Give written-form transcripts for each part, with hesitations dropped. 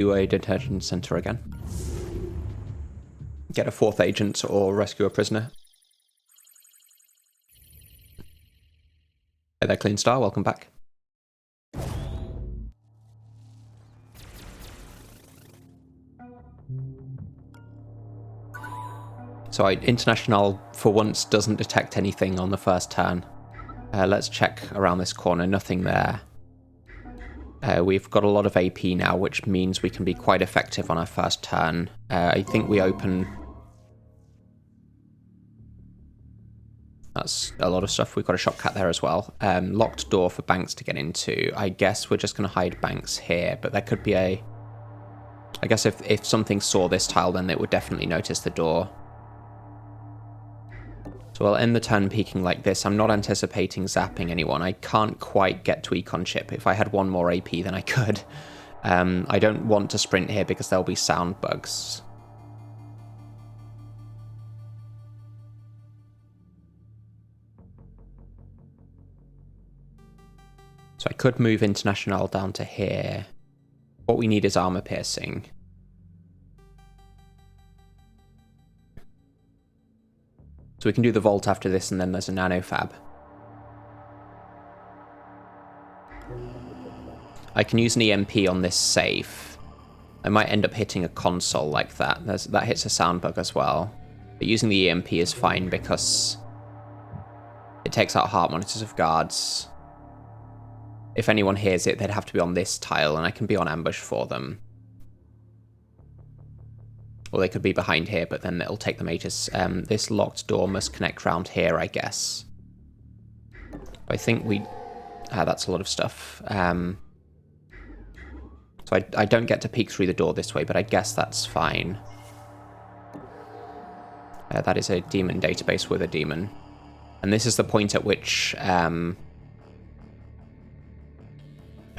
Do a detention center again. Get a 4th agent or rescue a prisoner. Hey there, Clean Star, welcome back. So International, for once, doesn't detect anything on the first turn. Let's check around this corner, nothing there. We've got a lot of AP now, which means we can be quite effective on our first turn. I think we open... That's a lot of stuff. We've got a shopcat there as well. Locked door for Banks to get into. I guess we're just going to hide Banks here, but there could be a... I guess if something saw this tile, then it would definitely notice the door. So I'll end the turn peeking like this. I'm not anticipating zapping anyone. I can't quite get to Econ Chip. If I had one more AP, then I could. I don't want to sprint here because there'll be sound bugs. So I could move International down to here. What we need is armor piercing. So we can do the vault after this, and then there's a nano fab. I can use an EMP on this safe. I might end up hitting a console like that. That hits a sound bug as well. But using the EMP is fine because it takes out heart monitors of guards. If anyone hears it, they'd have to be on this tile, and I can be on ambush for them. Or they could be behind here, but then it'll take them ages. This locked door must connect round here, I guess. I think we... that's a lot of stuff. So I don't get to peek through the door this way, but I guess that's fine. That is a demon database with a demon. And this is the point at which... this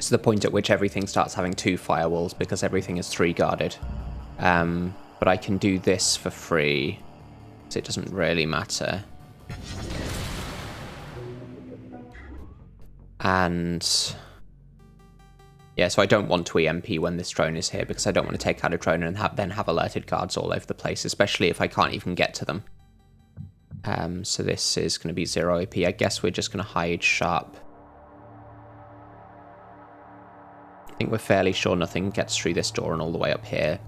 is the point at which everything starts having 2 firewalls, because everything is 3 guarded. But I can do this for free, so it doesn't really matter. And yeah, so I don't want to EMP when this drone is here, because I don't want to take out a drone and then have alerted guards all over the place, especially if I can't even get to them. So this is going to be 0 AP. I guess we're just going to hide sharp. I think we're fairly sure nothing gets through this door and all the way up here.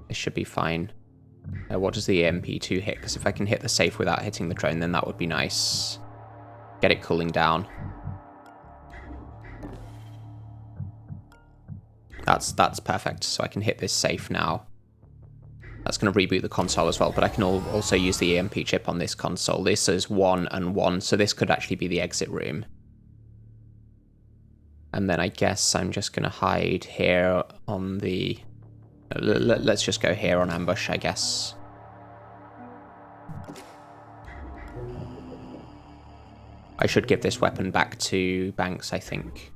This should be fine. What does the EMP2 hit? Because if I can hit the safe without hitting the drone, then that would be nice. Get it cooling down. That's perfect. So I can hit this safe now. That's going to reboot the console as well, but I can also use the EMP chip on this console. This is 1 and 1, so this could actually be the exit room. And then I guess I'm just going to hide here on the... Let's just go here on ambush, I guess. I should give this weapon back to Banks, I think.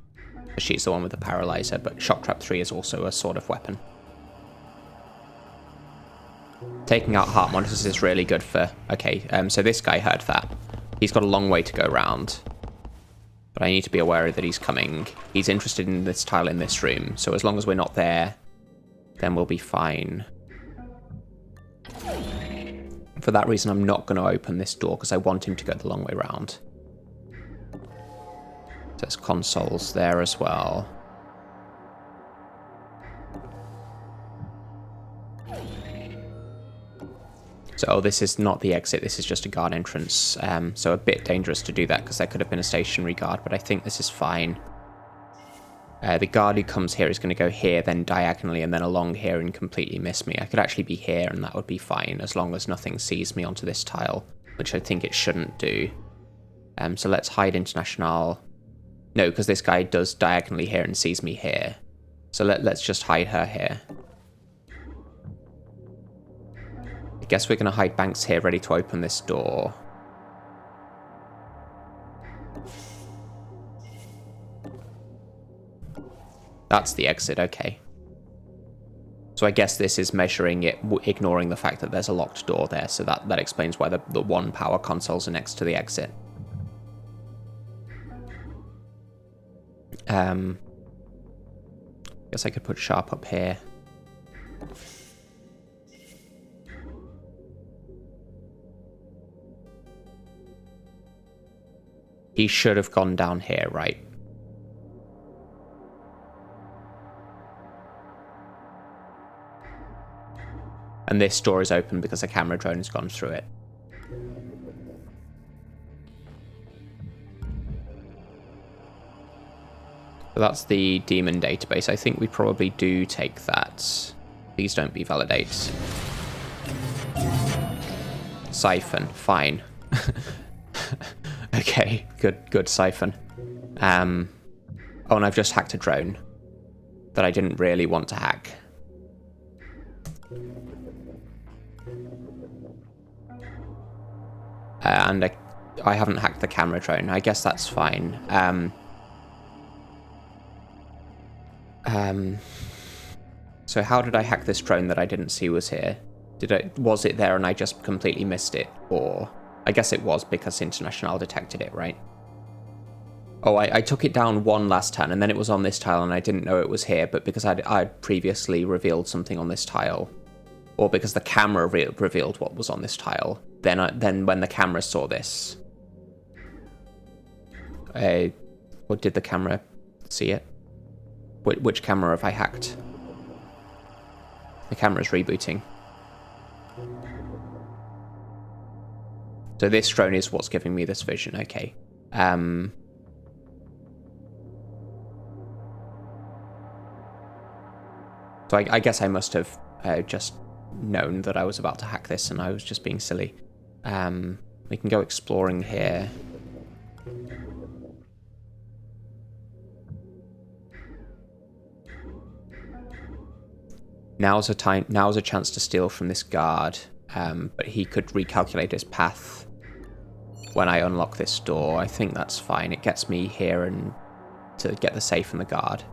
She's the one with the paralyzer, but Shock Trap 3 is also a sort of weapon. Taking out heart monitors is really good for... Okay, so this guy heard that. He's got a long way to go round. But I need to be aware that he's coming. He's interested in this tile in this room, so as long as we're not there, then we'll be fine. For that reason, I'm not going to open this door, because I want him to go the long way round. There's consoles there as well. So this is not the exit, this is just a guard entrance. So a bit dangerous to do that, because there could have been a stationary guard, but I think this is fine. The guard who comes here is going to go here, then diagonally, and then along here and completely miss me. I could actually be here, and that would be fine, as long as nothing sees me onto this tile, which I think it shouldn't do. So let's hide International. No, because this guy does diagonally here and sees me here. So let's just hide her here. I guess we're going to hide Banks here, ready to open this door. That's the exit, okay. So I guess this is measuring it, ignoring the fact that there's a locked door there, so that explains why the 1 power consoles are next to the exit. Guess I could put Sharp up here. He should have gone down here, right? And this door is open because the camera drone has gone through it. So that's the demon database. I think we probably do take that. Please don't be validate. Siphon, fine. Okay, good siphon. Oh, and I've just hacked a drone that I didn't really want to hack. And I haven't hacked the camera drone. I guess that's fine. So how did I hack this drone that I didn't see was here? Was it there and I just completely missed it? Or I guess it was because International detected it, right? Oh, I took it down one last turn and then it was on this tile and I didn't know it was here, but because I'd previously revealed something on this tile, or because the camera revealed what was on this tile, then when the camera saw this, or did the camera see it? Which camera have I hacked? The camera's rebooting. So this drone is what's giving me this vision, okay. So I guess I must have just known that I was about to hack this and I was just being silly. We can go exploring here. Now's a chance to steal from this guard, but he could recalculate his path when I unlock this door. I think that's fine. It gets me here and to get the safe and the guard.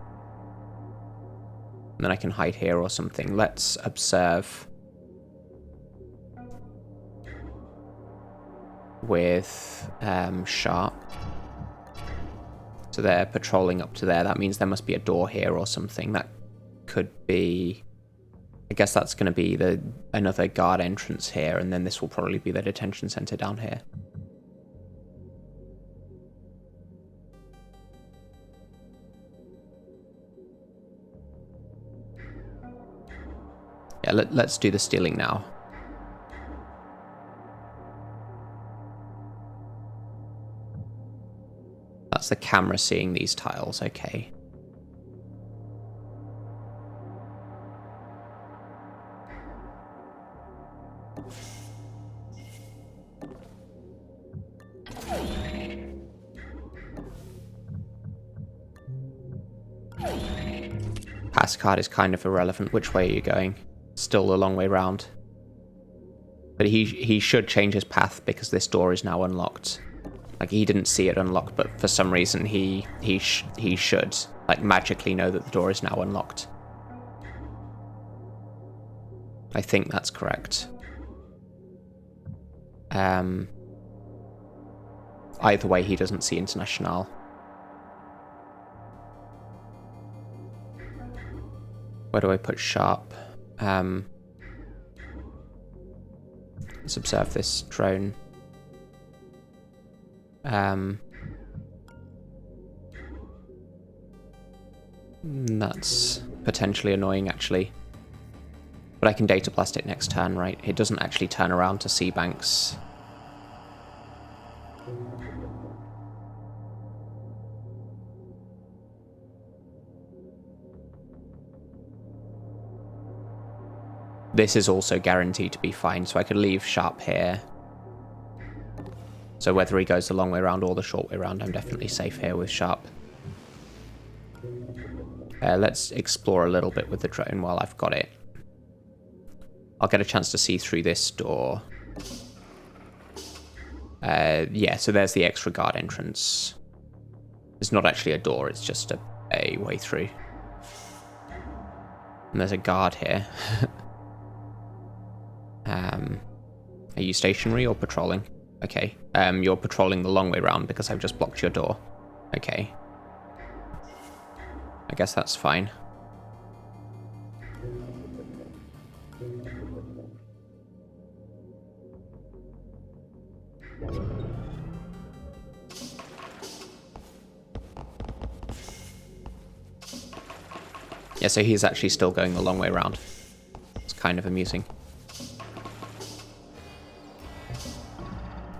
And then I can hide here or something. Let's observe with Sharp. So they're patrolling up to there. That means there must be a door here or something. That could be... I guess that's going to be another guard entrance here, and then this will probably be the detention center down here. Yeah, let's do the stealing now. That's the camera seeing these tiles, okay. Pass card is kind of irrelevant. Which way are you going? Still a long way round. But he should change his path because this door is now unlocked. Like, he didn't see it unlocked, but for some reason he should, like, magically know that the door is now unlocked. I think that's correct. Either way, he doesn't see International. Where do I put Sharp? Let's observe this drone. That's potentially annoying, actually. But I can data blast it next turn, right? It doesn't actually turn around to see banks. This is also guaranteed to be fine, so I could leave Sharp here. So whether he goes the long way around or the short way around, I'm definitely safe here with Sharp. Let's explore a little bit with the drone while I've got it. I'll get a chance to see through this door. Yeah, so there's the extra guard entrance. It's not actually a door, it's just a way through. And there's a guard here. Are you stationary or patrolling? Okay. You're patrolling the long way round because I've just blocked your door. Okay. I guess that's fine. Yeah, so he's actually still going the long way around. It's kind of amusing.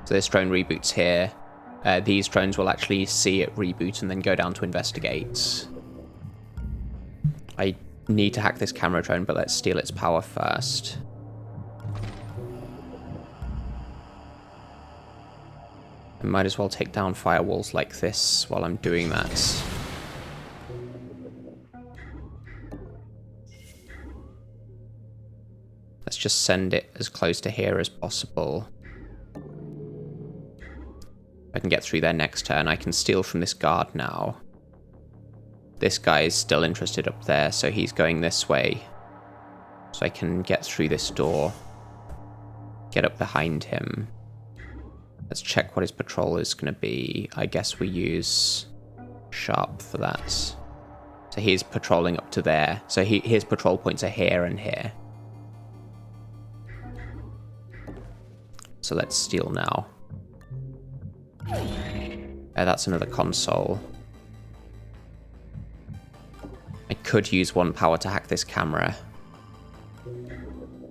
So this drone reboots here. These drones will actually see it reboot and then go down to investigate. I need to hack this camera drone, but let's steal its power first. I might as well take down firewalls like this while I'm doing that. Let's just send it as close to here as possible. If I can get through there next turn, I can steal from this guard now. This guy is still interested up there, so he's going this way. So I can get through this door. Get up behind him. Let's check what his patrol is going to be. I guess we use Sharp for that. So he's patrolling up to there. So his patrol points are here and here. So let's steal now. That's another console. I could use one power to hack this camera.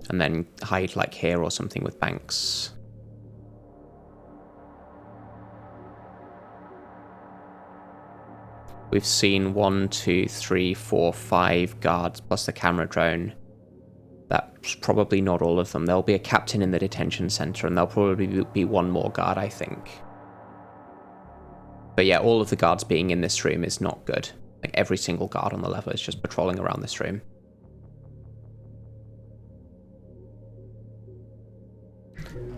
And then hide like here or something with banks. We've seen 1, 2, 3, 4, 5 guards plus the camera drone. That's probably not all of them. There'll be a captain in the detention center, and there'll probably be one more guard, I think. But yeah, all of the guards being in this room is not good. Like, every single guard on the level is just patrolling around this room.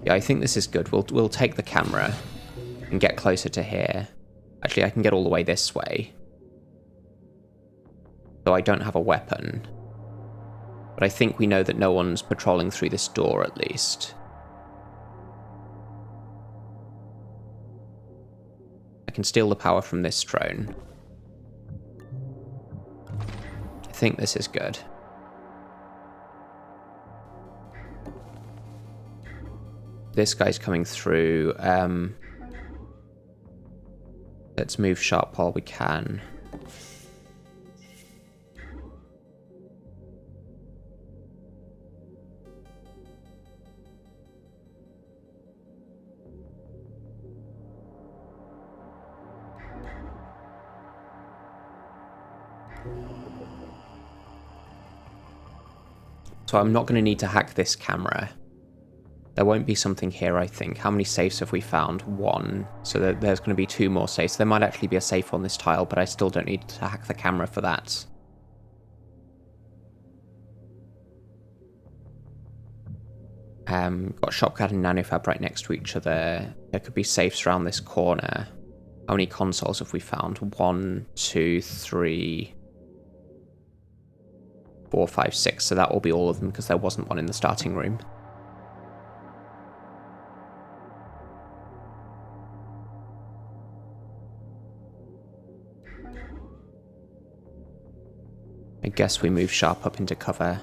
Yeah, I think this is good. We'll take the camera and get closer to here. Actually, I can get all the way this way. Though I don't have a weapon. But I think we know that no one's patrolling through this door, at least. I can steal the power from this drone. I think this is good. This guy's coming through. Let's move Sharp while we can. So I'm not going to need to hack this camera. There won't be something here, I think. How many safes have we found? 1. So there's going to be 2 more safes. There might actually be a safe on this tile, but I still don't need to hack the camera for that. Got Shopcat and Nanofab right next to each other. There could be safes around this corner. How many consoles have we found? 1, 2, 3... 4, 5, 6, so that will be all of them because there wasn't one in the starting room. I guess we move Sharp up into cover.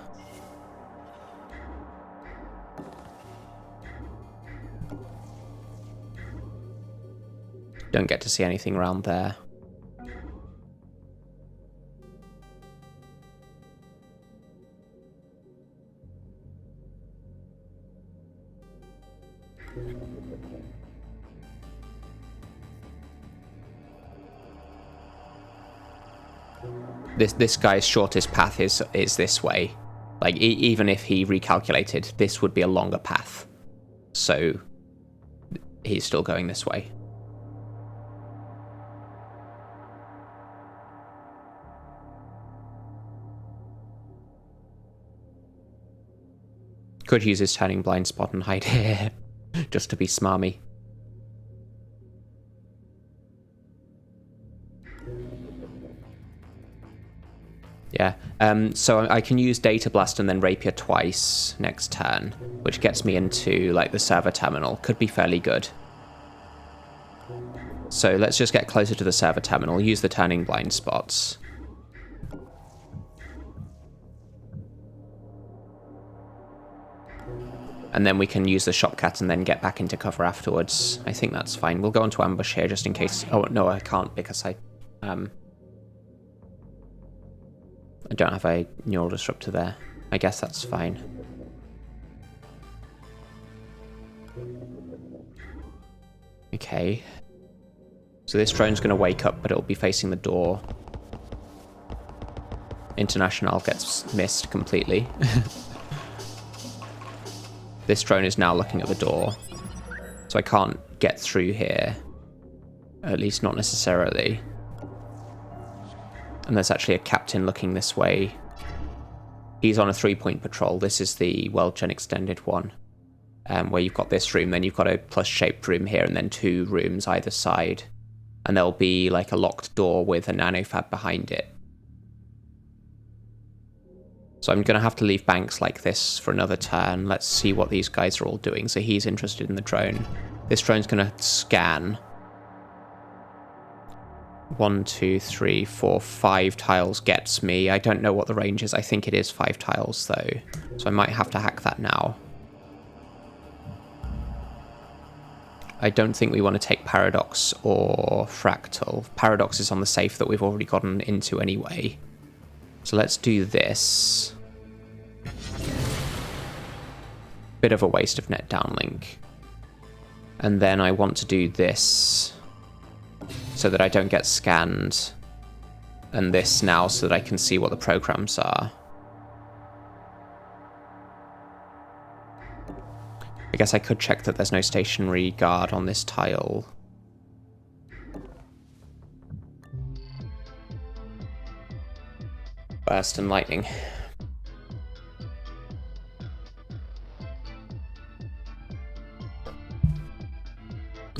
Don't get to see anything around there. This guy's shortest path is this way. Like, even if he recalculated, this would be a longer path. So, he's still going this way. Could use his turning blind spot and hide here, just to be smarmy. Yeah, so I can use Data Blast and then Rapier twice next turn, which gets me into, like, the server terminal. Could be fairly good. So let's just get closer to the server terminal, use the turning blind spots. And then we can use the shopcat and then get back into cover afterwards. I think that's fine. We'll go into ambush here just in case... Oh, no, I can't because I don't have a neural disruptor there. I guess that's fine. Okay. So this drone's going to wake up, but it'll be facing the door. International gets missed completely. This drone is now looking at the door. So I can't get through here. At least not necessarily. And there's actually a captain looking this way. He's on a 3-point patrol. This is the World-Gen extended one. Where you've got this room, then you've got a plus-shaped room here, and then 2 rooms either side. And there'll be like a locked door with a nanofab behind it. So I'm going to have to leave banks like this for another turn. Let's see what these guys are all doing. So he's interested in the drone. This drone's going to scan. 1, 2, 3, 4, 5 tiles gets me. I don't know what the range is. I think it is 5 tiles though. So I might have to hack that now. I don't think we want to take Paradox or Fractal. Paradox is on the safe that we've already gotten into anyway. So let's do this. Bit of a waste of net downlink. And then I want to do this so that I don't get scanned. And this now so that I can see what the programs are. I guess I could check that there's no stationary guard on this tile. Burst and lightning.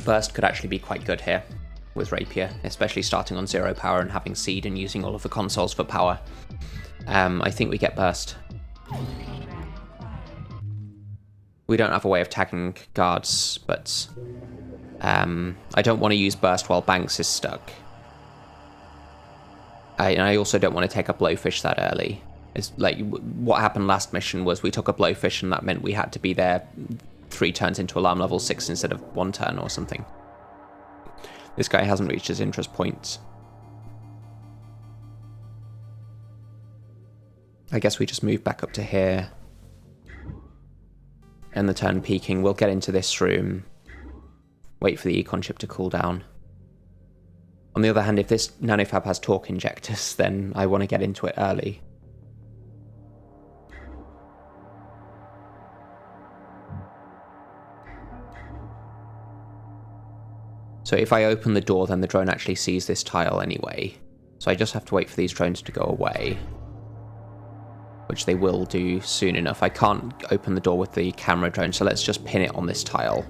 Burst could actually be quite good here with Rapier, especially starting on 0 power and having seed and using all of the consoles for power. I think we get Burst. We don't have a way of tagging guards, but I don't want to use Burst while Banks is stuck. And I also don't want to take a Blowfish that early. It's like what happened last mission was we took a Blowfish and that meant we had to be there 3 turns into alarm level 6 instead of 1 turn or something. This guy hasn't reached his interest point. I guess we just move back up to here. And the turn peaking, we'll get into this room. Wait for the econ chip to cool down. On the other hand, if this nanofab has torque injectors, then I want to get into it early. So if I open the door, then the drone actually sees this tile anyway. So I just have to wait for these drones to go away. Which they will do soon enough. I can't open the door with the camera drone, so let's just pin it on this tile.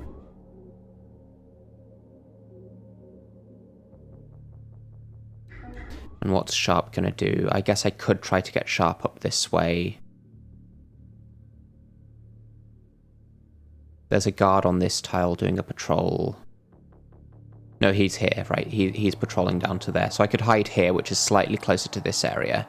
And what's Sharp gonna do? I guess I could try to get Sharp up this way. There's a guard on this tile doing a patrol. No, he's here, right? He's patrolling down to there. So I could hide here, which is slightly closer to this area.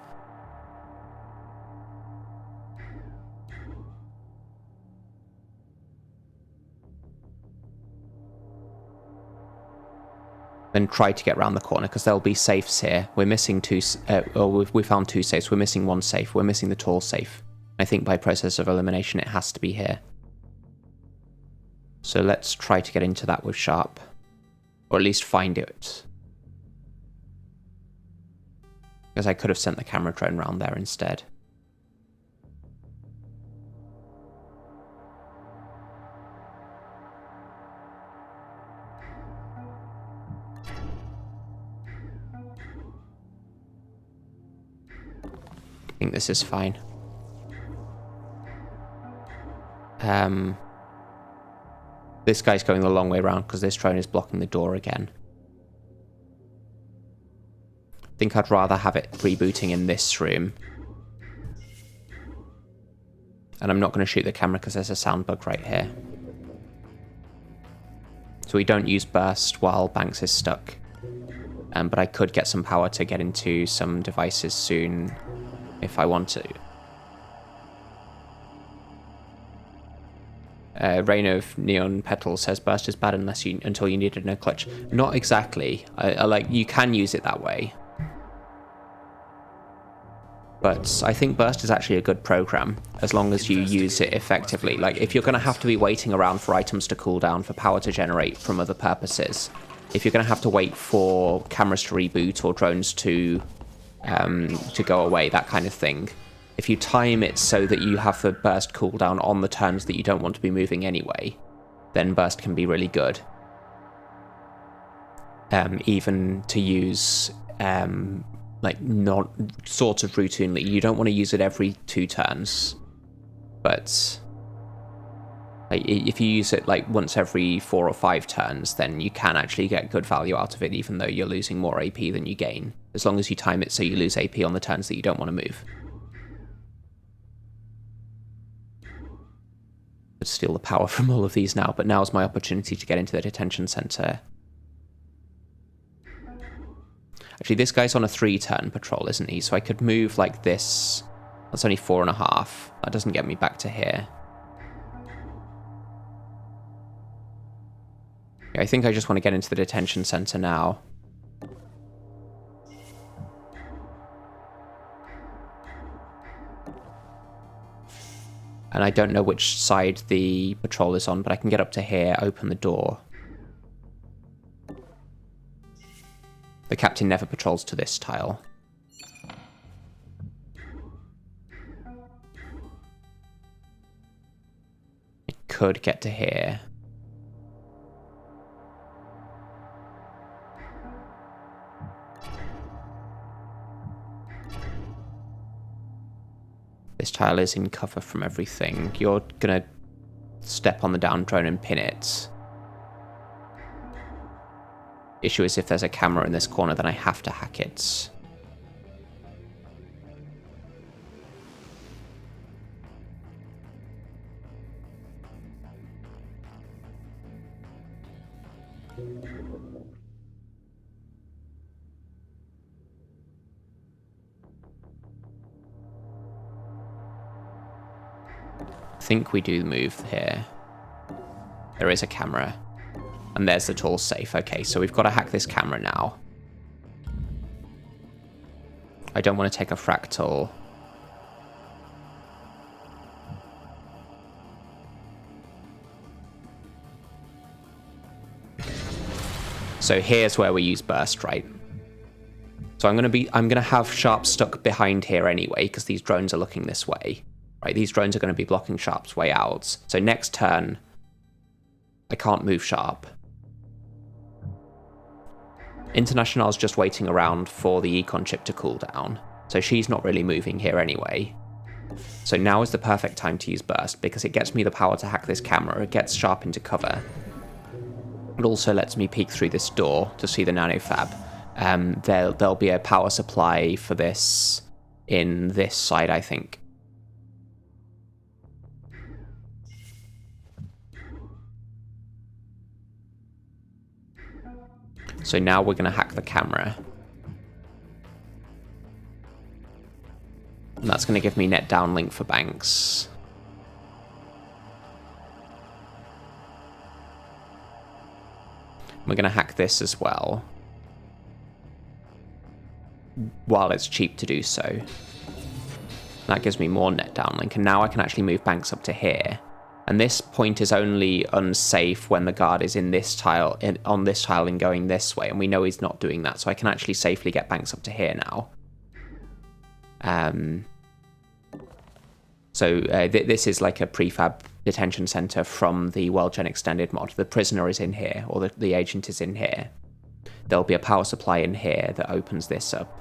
Then try to get around the corner, because there'll be safes here. We're missing 2... we found 2 safes. We're missing 1 safe. We're missing the tall safe. I think by process of elimination it has to be here. So let's try to get into that with Sharp. Or at least find it. Because I could have sent the camera drone round there instead. I think this is fine. This guy's going the long way around because this drone is blocking the door again. I think I'd rather have it rebooting in this room. And I'm not going to shoot the camera because there's a sound bug right here. So we don't use burst while Banks is stuck. But I could get some power to get into some devices soon if I want to. Reign of Neon Petals says burst is bad until you needed no clutch. Not exactly. I like, you can use it that way. But I think burst is actually a good program, as long as you use it effectively. Like, if you're going to have to be waiting around for items to cool down, for power to generate from other purposes, if you're going to have to wait for cameras to reboot or drones to go away, that kind of thing, if you time it so that you have the burst cooldown on the turns that you don't want to be moving anyway, then burst can be really good. Even to use... like, not sort of routinely. You don't want to use it every 2 turns, but like, if you use it like once every 4 or 5 turns, then you can actually get good value out of it, even though you're losing more AP than you gain, as long as you time it so you lose AP on the turns that you don't want to move. Could steal the power from all of these now, but now's my opportunity to get into the detention center. Actually, this guy's on a 3-turn patrol, isn't he? So I could move like this. That's only 4.5. That doesn't get me back to here. Yeah, I think I just want to get into the detention center now. And I don't know which side the patrol is on, but I can get up to here, open the door. The captain never patrols to this tile. I could get to here. This tile is in cover from everything. You're gonna step on the down drone and pin it. Issue is, if there's a camera in this corner, then I have to hack it. I think we do move here. There is a camera. And there's the tool safe. Okay, so we've got to hack this camera now. I don't want to take a fractal. So here's where we use burst, right? So I'm gonna have Sharp stuck behind here anyway, because these drones are looking this way. Right, these drones are going to be blocking Sharp's way out. So next turn, I can't move Sharp. International's just waiting around for the econ chip to cool down, so she's not really moving here anyway. So now is the perfect time to use burst, because it gets me the power to hack this camera, it gets Sharp into cover. It also lets me peek through this door to see the nanofab. There'll be a power supply for this in this side, I think. So now we're going to hack the camera. And that's going to give me net downlink for banks. We're going to hack this as well, while it's cheap to do so. That gives me more net downlink, and now I can actually move banks up to here. And this point is only unsafe when the guard is in this tile, on this tile and going this way, and we know he's not doing that, so I can actually safely get banks up to here now. This is like a prefab detention center from the World Gen Extended mod. The prisoner is in here, or the agent is in here. There'll be a power supply in here that opens this up.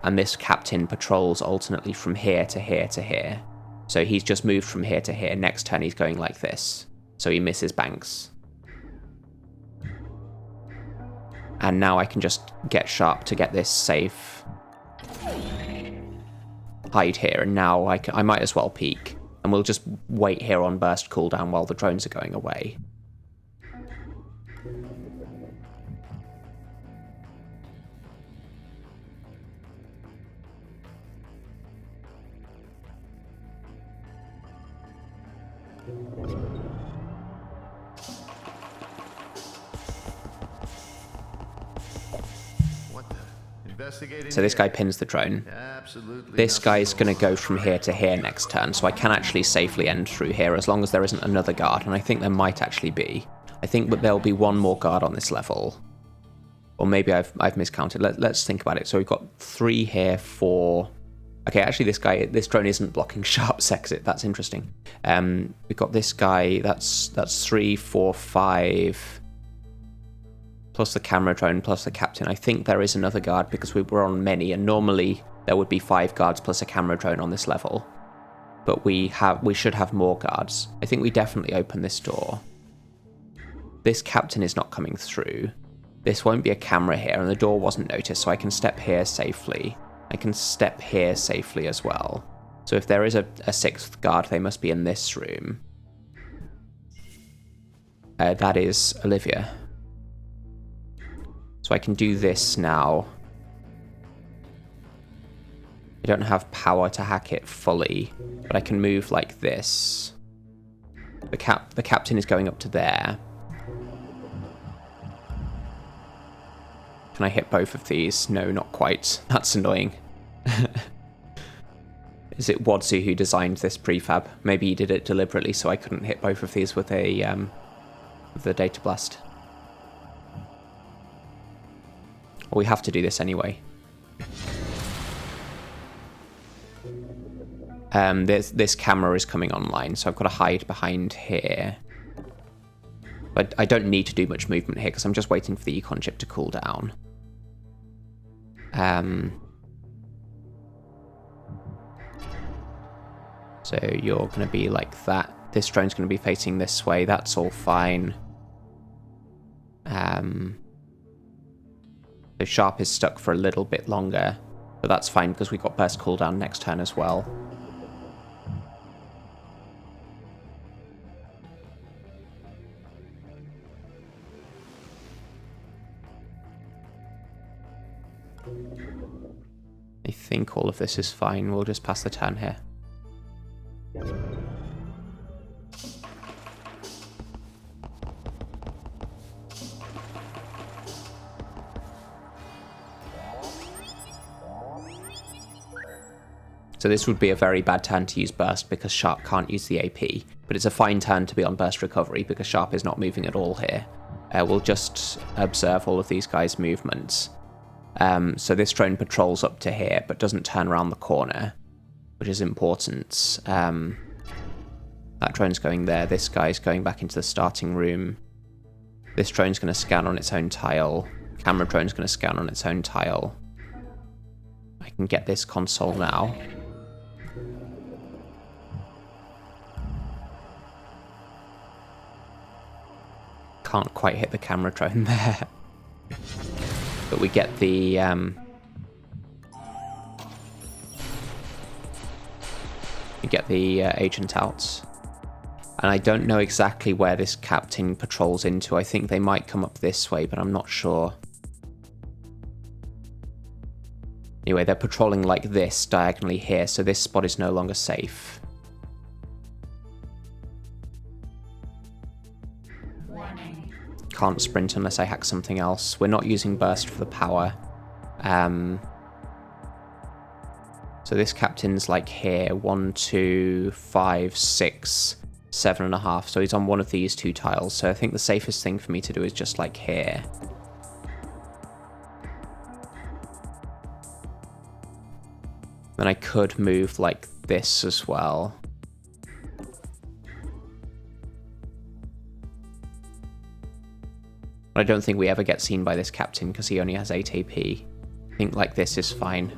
And this captain patrols alternately from here to here to here. So he's just moved from here to here. Next turn he's going like this. So he misses banks. And now I can just get Sharp to get this safe. Hide here, and now I might as well peek. And we'll just wait here on burst cooldown while the drones are going away. So this guy pins the drone. This guy's going to go from here to here next turn, so I can actually safely end through here as long as there isn't another guard, and I think there might actually be. I think that there'll be one more guard on this level. Or maybe I've miscounted. Let's think about it. So we've got 3 here, 4... Okay, actually this drone isn't blocking Sharp's exit. That's interesting. We've got this guy, that's 3, 4, 5... plus the camera drone, plus the captain. I think there is another guard because we were on many, and normally there would be 5 guards plus a camera drone on this level. But we should have more guards. I think we definitely open this door. This captain is not coming through. This won't be a camera here, and the door wasn't noticed, so I can step here safely. I can step here safely as well. So if there is a 6th guard, they must be in this room. That is Olivia. So I can do this now. I don't have power to hack it fully, but I can move like this. The captain is going up to there. Can I hit both of these? No, not quite. That's annoying. Is it Wadzu who designed this prefab? Maybe he did it deliberately so I couldn't hit both of these with the data blast. Well, we have to do this anyway. This camera is coming online, so I've got to hide behind here. But I don't need to do much movement here because I'm just waiting for the econ chip to cool down. So you're going to be like that. This drone's going to be facing this way. That's all fine. So Sharp is stuck for a little bit longer, but that's fine because we've got burst cooldown next turn as well. I think all of this is fine. We'll just pass the turn here. So this would be a very bad turn to use Burst because Sharp can't use the AP, but it's a fine turn to be on Burst Recovery because Sharp is not moving at all here. We'll just observe all of these guys' movements. So this drone patrols up to here, but doesn't turn around the corner, which is important. That drone's going there. This guy's going back into the starting room. This drone's going to scan on its own tile. Camera drone's going to scan on its own tile. I can get this console now. Can't quite hit the camera drone there. But we get the agent out. And I don't know exactly where this captain patrols into. I think they might come up this way, but I'm not sure. Anyway, they're patrolling like this diagonally here, so this spot is no longer safe. Warning. Can't sprint unless I hack something else. We're not using burst for the power. So this captain's like here, 1, 2, 5, 6, 7.5. So he's on one of these 2 tiles. So I think the safest thing for me to do is just like here. Then I could move like this as well. But I don't think we ever get seen by this captain because he only has 8 AP. I think like this is fine.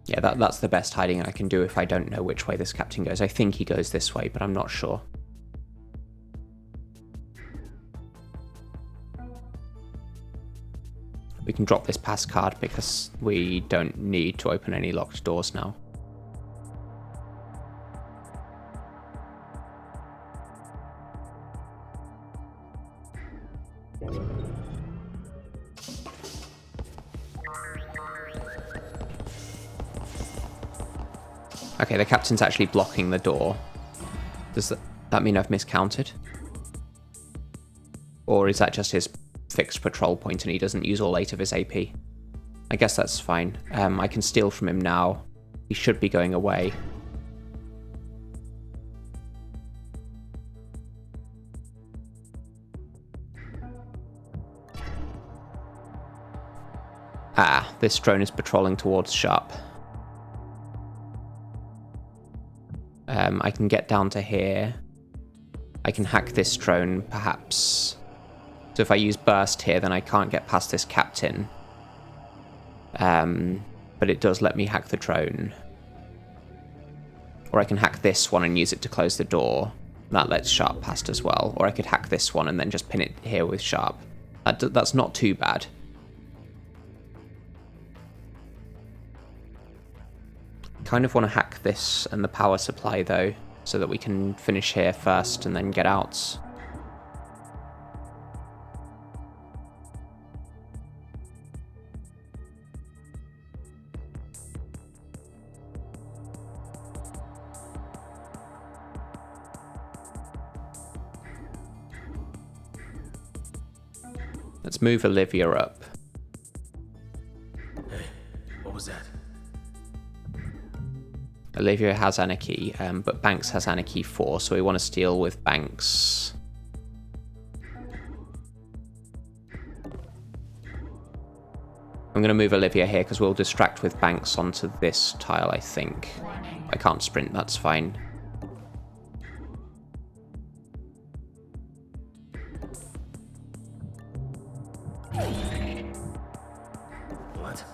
Yeah, that's the best hiding I can do if I don't know which way this captain goes. I think he goes this way, but I'm not sure. We can drop this pass card because we don't need to open any locked doors now. Okay, the captain's actually blocking the door. Does that mean I've miscounted? Or is that just his fixed patrol point and he doesn't use all 8 of his AP? I guess that's fine. I can steal from him now. He should be going away. Ah, this drone is patrolling towards Sharp. I can get down to here. I can hack this drone, perhaps. So if I use burst here, then I can't get past this captain. But it does let me hack the drone. Or I can hack this one and use it to close the door. That lets Sharp past as well. Or I could hack this one and then just pin it here with Sharp. That's not too bad. Kind of want to hack this and the power supply though, so that we can finish here first and then get out. Let's move Olivia up. Hey, what was that? Olivia has Anarchy, but Banks has Anarchy 4, so we want to steal with Banks. I'm going to move Olivia here because we'll distract with Banks onto this tile, I think. I can't sprint, that's fine. What?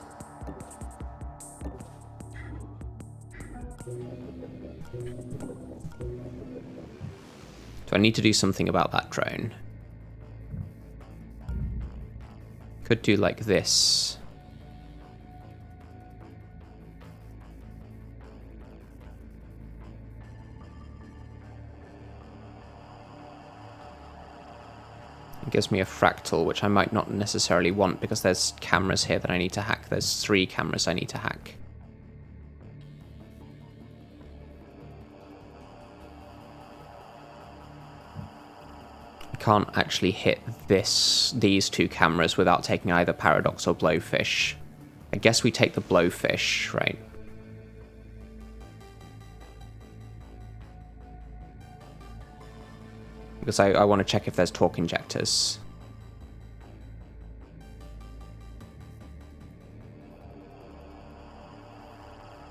Do I need to do something about that drone? Could do like this. It gives me a fractal, which I might not necessarily want because there's cameras here that I need to hack. There's 3 cameras I need to hack. Can't actually hit these 2 cameras without taking either Paradox or Blowfish. I guess we take the Blowfish, right? Because I want to check if there's torque injectors.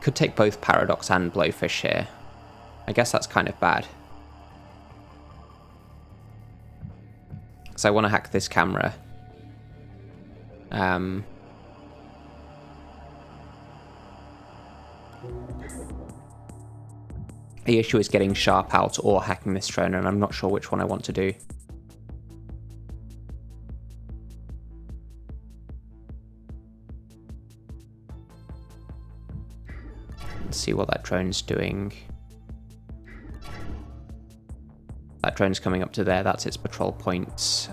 Could take both Paradox and Blowfish here. I guess that's kind of bad. So I want to hack this camera. The issue is getting Sharp out or hacking this drone, and I'm not sure which one I want to do. Let's see what that drone's doing. That drone's coming up to there, that's its patrol point.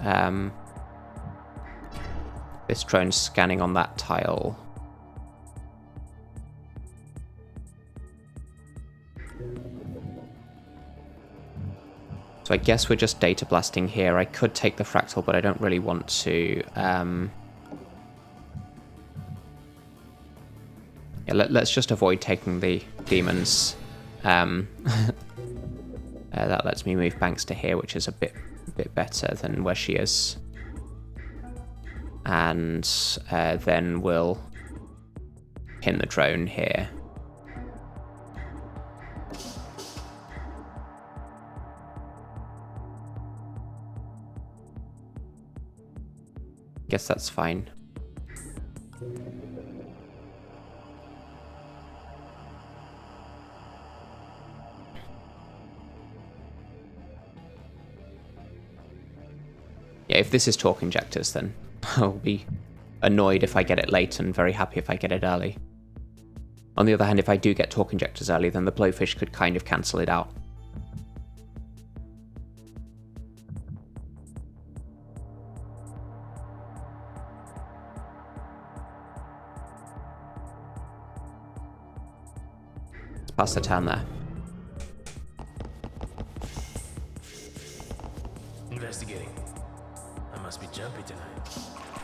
This drone's scanning on that tile. So I guess we're just data blasting here. I could take the fractal, but I don't really want to. Yeah, let's just avoid taking the demons. That lets me move Banks to here, which is a bit better than where she is. And then we'll pin the drone here. Guess that's fine. Yeah, if this is torque injectors, then I'll be annoyed if I get it late and very happy if I get it early. On the other hand, if I do get torque injectors early, then the Blowfish could kind of cancel it out. Pass the turn there. Investigating. I must be jumpy tonight.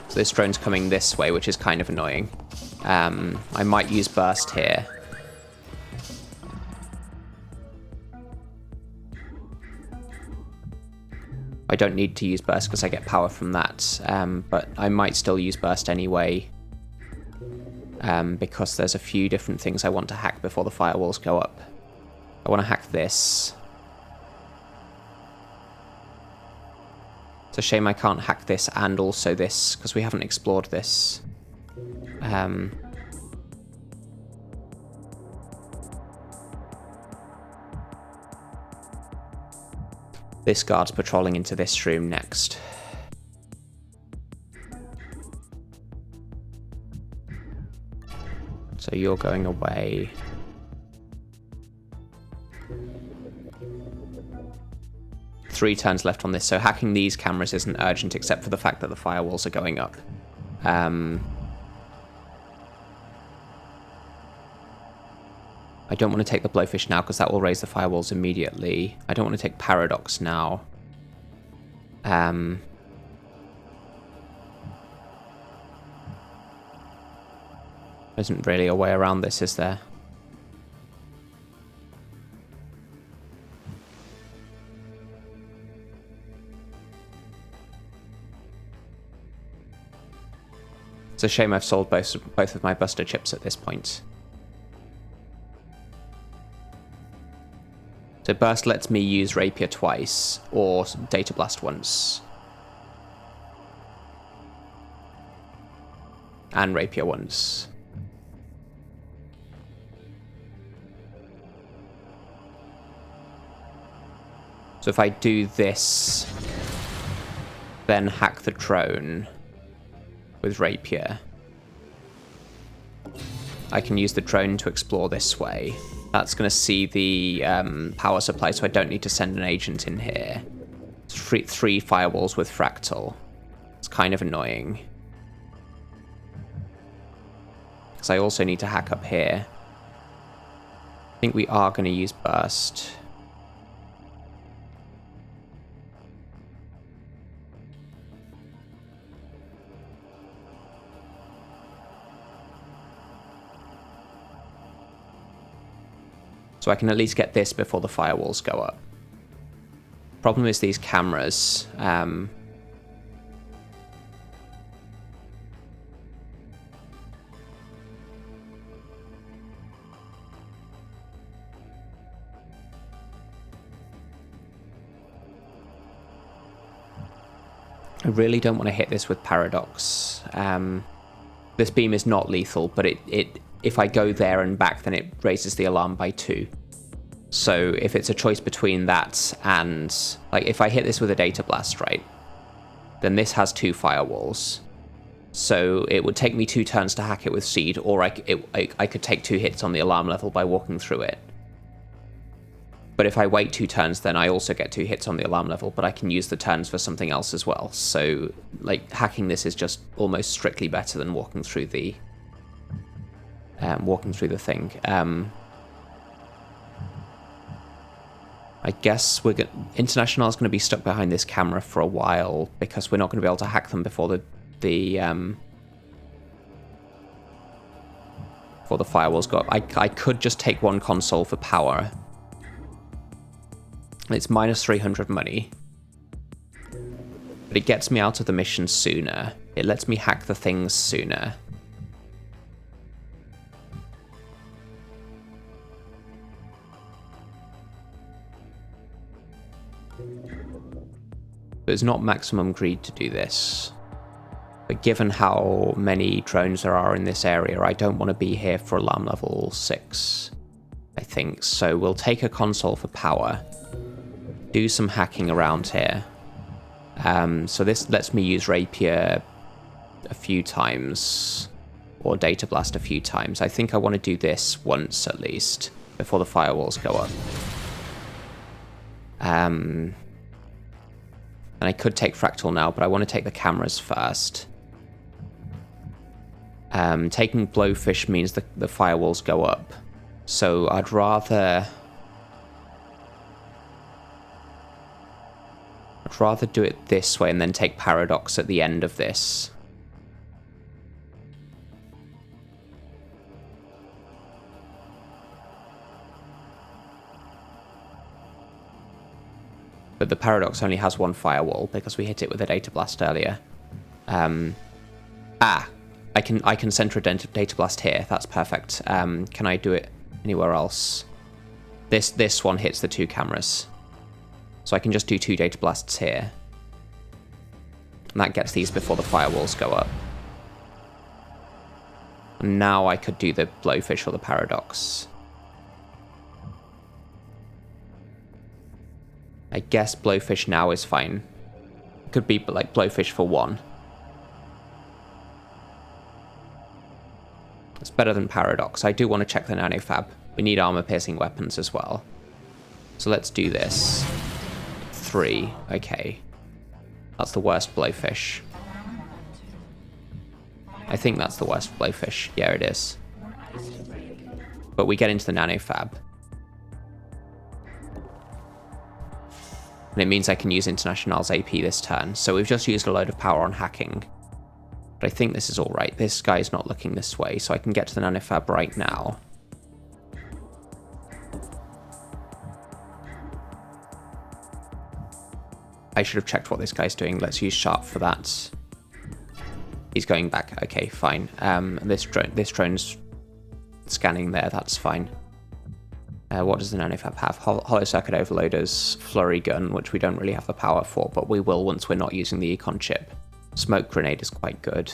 So this drone's coming this way, which is kind of annoying. I might use burst here. I don't need to use burst because I get power from that, but I might still use burst anyway, because there's a few different things I want to hack before the firewalls go up. I want to hack this. It's a shame I can't hack this and also this, because we haven't explored this. This guard's patrolling into this room next. So you're going away. Three turns left on this, so hacking these cameras isn't urgent except for the fact that the firewalls are going up. I don't want to take the blowfish now because that will raise the firewalls immediately. I don't want to take paradox now. Isn't really a way around this, is there? It's a shame I've sold both of my buster chips at this point. So burst lets me use rapier twice, or data blast once. And rapier once. So if I do this, then hack the drone with rapier, I can use the drone to explore this way. That's going to see the power supply, so I don't need to send an agent in here. It's three firewalls with fractal. It's kind of annoying. Because I also need to hack up here. I think we are going to use burst. So I can at least get this before the firewalls go up. Problem is these cameras. I really don't want to hit this with paradox. This beam is not lethal, but if I go there and back, then it raises the alarm by 2. So if it's a choice between that and, like, if I hit this with a data blast, right, then this has 2 firewalls. So it would take me 2 turns to hack it with seed, or I could take 2 hits on the alarm level by walking through it. But if I wait 2 turns, then I also get 2 hits on the alarm level, but I can use the turns for something else as well. So, like, hacking this is just almost strictly better than walking through the thing. I guess International is going to be stuck behind this camera for a while because we're not going to be able to hack them before the firewalls go up. I could just take 1 console for power. It's minus 300 money, but it gets me out of the mission sooner. It lets me hack the things sooner. There's not maximum greed to do this. But given how many drones there are in this area, I don't want to be here for alarm level 6, I think. So we'll take a console for power, do some hacking around here. So this lets me use rapier a few times, or data blast a few times. I think I want to do this once at least, before the firewalls go up. And I could take fractal now, but I want to take the cameras first. Taking blowfish means the firewalls go up. So I'd rather do it this way and then take Paradox at the end of this. But the Paradox only has one firewall because we hit it with a Data Blast earlier. I can center a Data Blast here. That's perfect. Can I do it anywhere else? This one hits the 2 cameras. So I can just do 2 Data Blasts here. And that gets these before the firewalls go up. And now I could do the Blowfish or the Paradox. I guess Blowfish now is fine. Could be like Blowfish for 1. It's better than Paradox. I do want to check the nanofab. We need armor-piercing weapons as well. So let's do this. 3. Okay. That's the worst Blowfish. I think that's the worst Blowfish. Yeah, it is. But we get into the nanofab. And it means I can use International's AP this turn. So we've just used a load of power on hacking. But I think this is alright. This guy's not looking this way, so I can get to the nanofab right now. I should have checked what this guy's doing. Let's use Sharp for that. He's going back. Okay, fine. This drone's scanning there. That's fine. What does the nanofab have? Hollow circuit overloaders, flurry gun, which we don't really have the power for, but we will once we're not using the econ chip. Smoke grenade is quite good.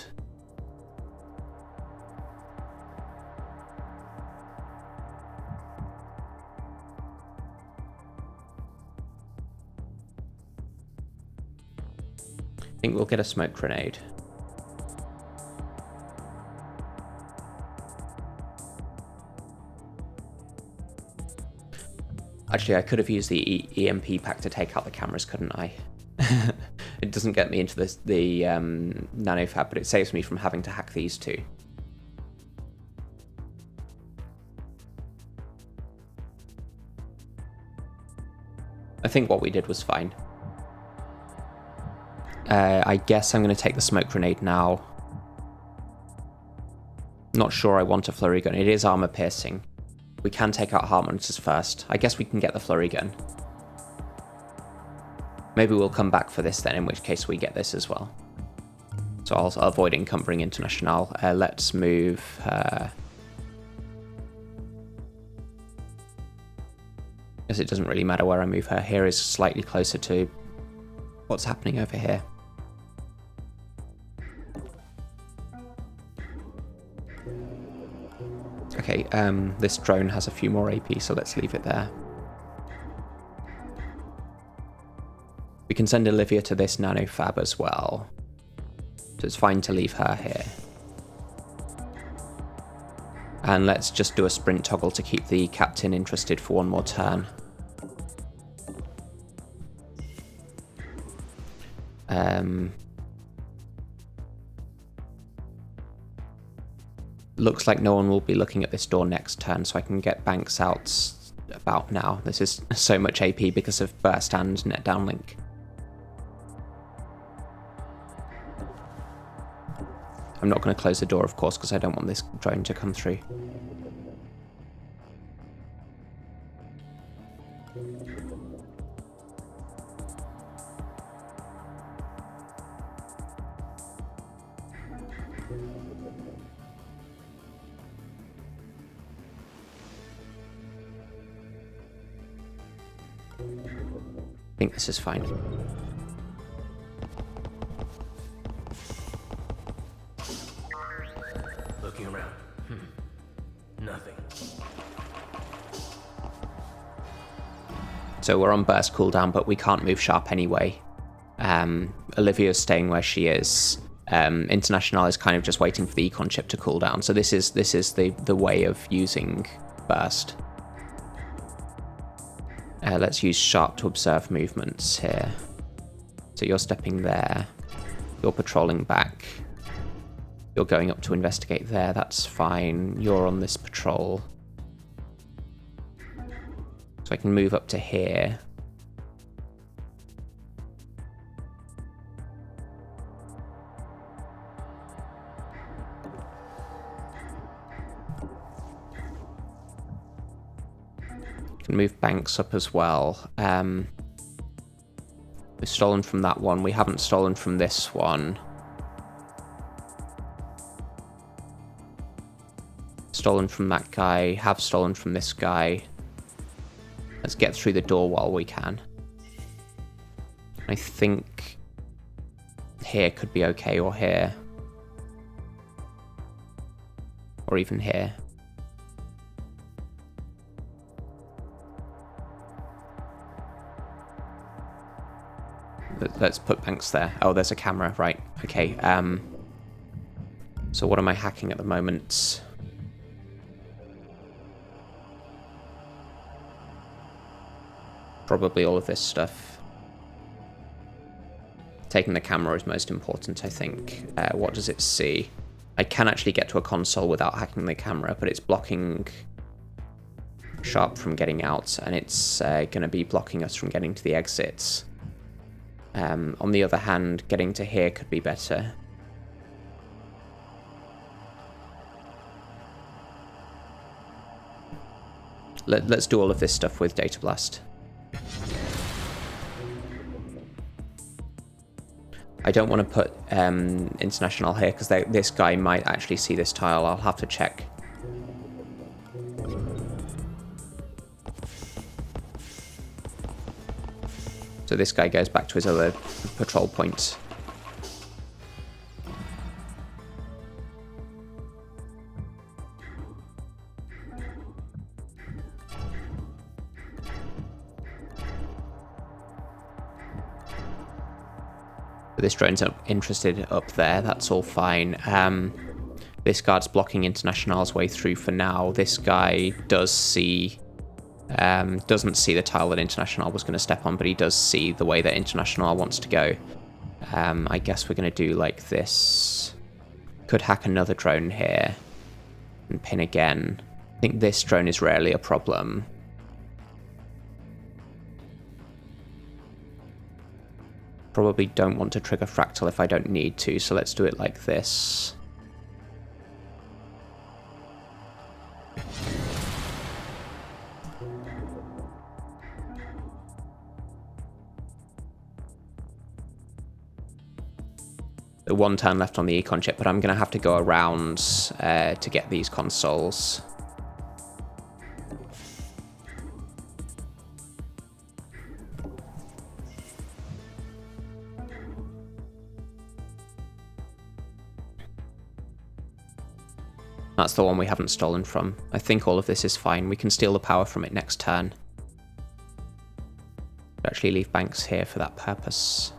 I think we'll get a smoke grenade. Actually, I could have used the EMP pack to take out the cameras, couldn't I? It doesn't get me into the nanofab, but it saves me from having to hack these 2. I think what we did was fine. I guess I'm going to take the smoke grenade now. Not sure I want a flurry gun. It is armor piercing. We can take out heart monitors first. I guess we can get the flurry gun. Maybe we'll come back for this then, in which case we get this as well. So I'll avoid encumbering International. Let's move... guess it doesn't really matter where I move her. Here is slightly closer to what's happening over here. Okay, this drone has a few more AP, so let's leave it there. We can send Olivia to this nanofab as well. So it's fine to leave her here. And let's just do a sprint toggle to keep the captain interested for one more turn. Looks like no one will be looking at this door next turn, so I can get Banks out about now. This is so much AP because of burst and net downlink. I'm not going to close the door, of course, because I don't want this drone to come through. I think this is fine. Looking around. Nothing. So we're on burst cooldown, but we can't move Sharp anyway. Olivia's staying where she is. International is kind of just waiting for the econ chip to cool down. So this is the way of using burst. Let's use Sharp to observe movements here. So you're stepping there. You're patrolling back. You're going up to investigate there. That's fine. You're on this patrol. So I can move up to here. Can move banks up as well. We've stolen from that one. We haven't stolen from this one. Stolen from that guy. Have stolen from this guy. Let's get through the door while we can. I think here could be okay, or here. Or even here. Let's put banks there. Oh, there's a camera, right. Okay, so what am I hacking at the moment? Probably all of this stuff. Taking the camera is most important, I think. What does it see? I can actually get to a console without hacking the camera, but it's blocking Sharp from getting out, and it's going to be blocking us from getting to the exits. On the other hand, getting to here could be better. Let's do all of this stuff with Data Blast. I don't want to put International here because this guy might actually see this tile. I'll have to check. So this guy goes back to his other patrol point. This drone's interested up there, that's all fine. This guard's blocking International's way through for now. This guy does see, doesn't see the tile that International was going to step on, but he does see the way that International wants to go. I guess we're going to do like this. Could hack another drone here and pin again. I think this drone is rarely a problem. Probably don't want to trigger Fractal if I don't need to, so let's do it like this. One turn left on the econ chip, but I'm going to have to go around to get these consoles. That's the one we haven't stolen from. I think all of this is fine. We can steal the power from it next turn. Actually leave banks here for that purpose.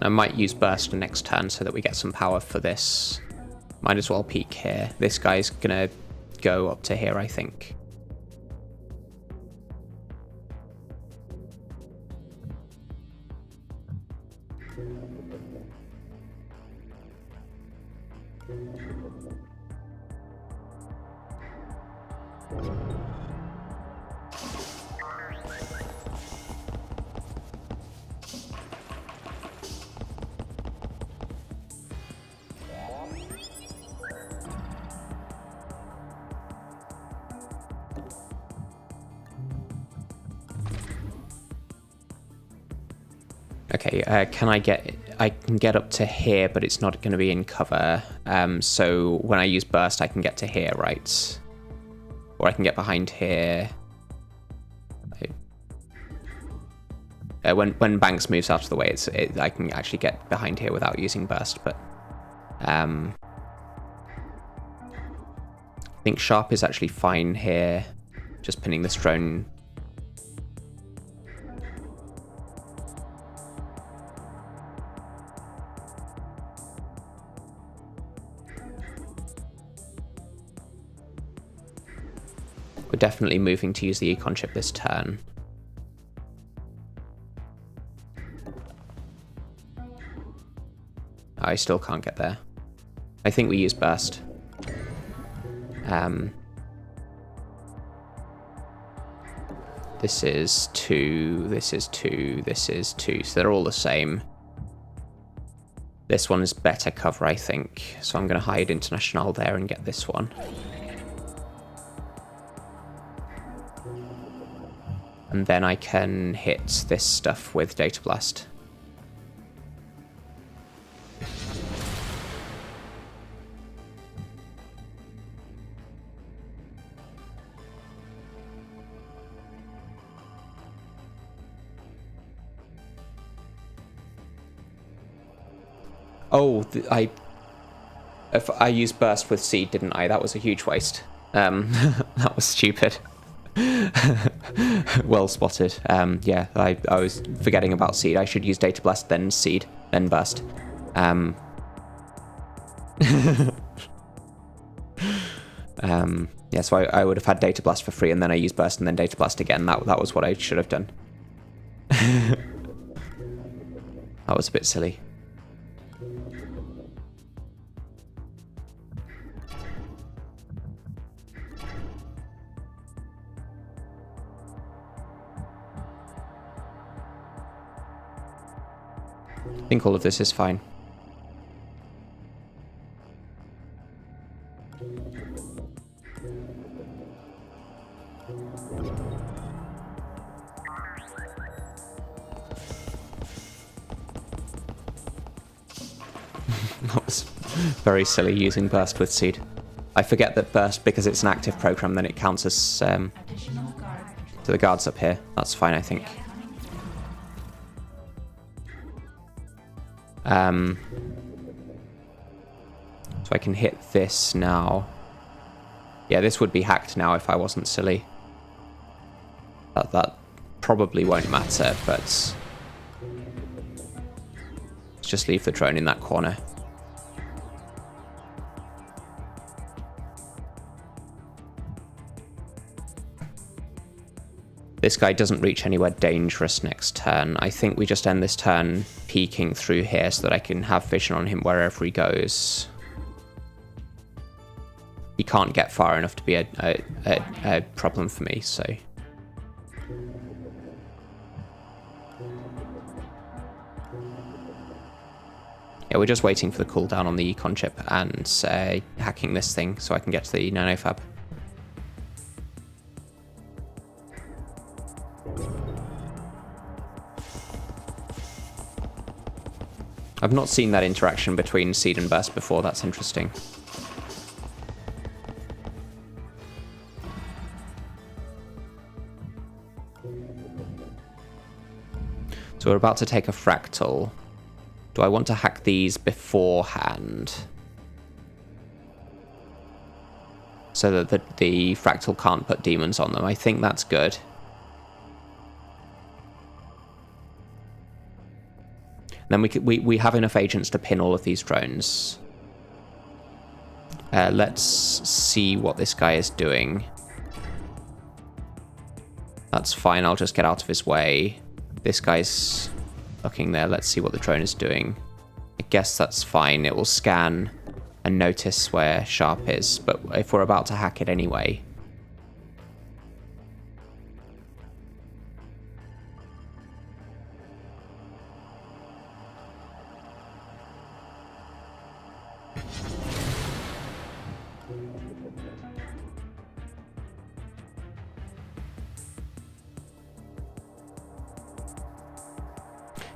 I might use burst next turn so that we get some power for this. Might as well peek here. This guy's gonna go up to here, I think. Okay, I can get up to here, but it's not going to be in cover. So when I use burst, I can get to here, right? Or I can get behind here. When Banks moves out of the way, I can actually get behind here without using burst. But I think Sharp is actually fine here. Just pinning this drone. We're definitely moving to use the econ chip this turn. I still can't get there. I think we use burst. This is 2, this is 2, this is 2, so they're all the same. This one is better cover, I think, so I'm going to hide International there and get this one. And then I can hit this stuff with Data Blast. Oh, if I used burst with seed, didn't I? That was a huge waste. That was stupid. Well spotted. Yeah, I was forgetting about seed. I should use Data Blast, then seed, then burst. Yeah, so I would have had Data Blast for free, and then I used burst, and then Data Blast again. That was what I should have done. That was a bit silly. I think all of this is fine. That was very silly using burst with seed. I forget that burst, because it's an active program, then it counts as to the guards up here. That's fine, I think. So I can hit this now. Yeah, this would be hacked now if I wasn't silly. That probably won't matter, but let's just leave the drone in that corner. This guy doesn't reach anywhere dangerous next turn. I think we just end this turn peeking through here so that I can have vision on him wherever he goes. He can't get far enough to be a problem for me, so... Yeah, we're just waiting for the cooldown on the econ chip and hacking this thing so I can get to the nanofab. I've not seen that interaction between seed and burst before. That's interesting. So we're about to take a fractal. Do I want to hack these beforehand? So that the fractal can't put demons on them. I think that's good. Then we have enough agents to pin all of these drones. Let's see what this guy is doing. That's fine, I'll just get out of his way. This guy's looking there, let's see what the drone is doing. I guess that's fine, it will scan and notice where Sharp is, but if we're about to hack it anyway...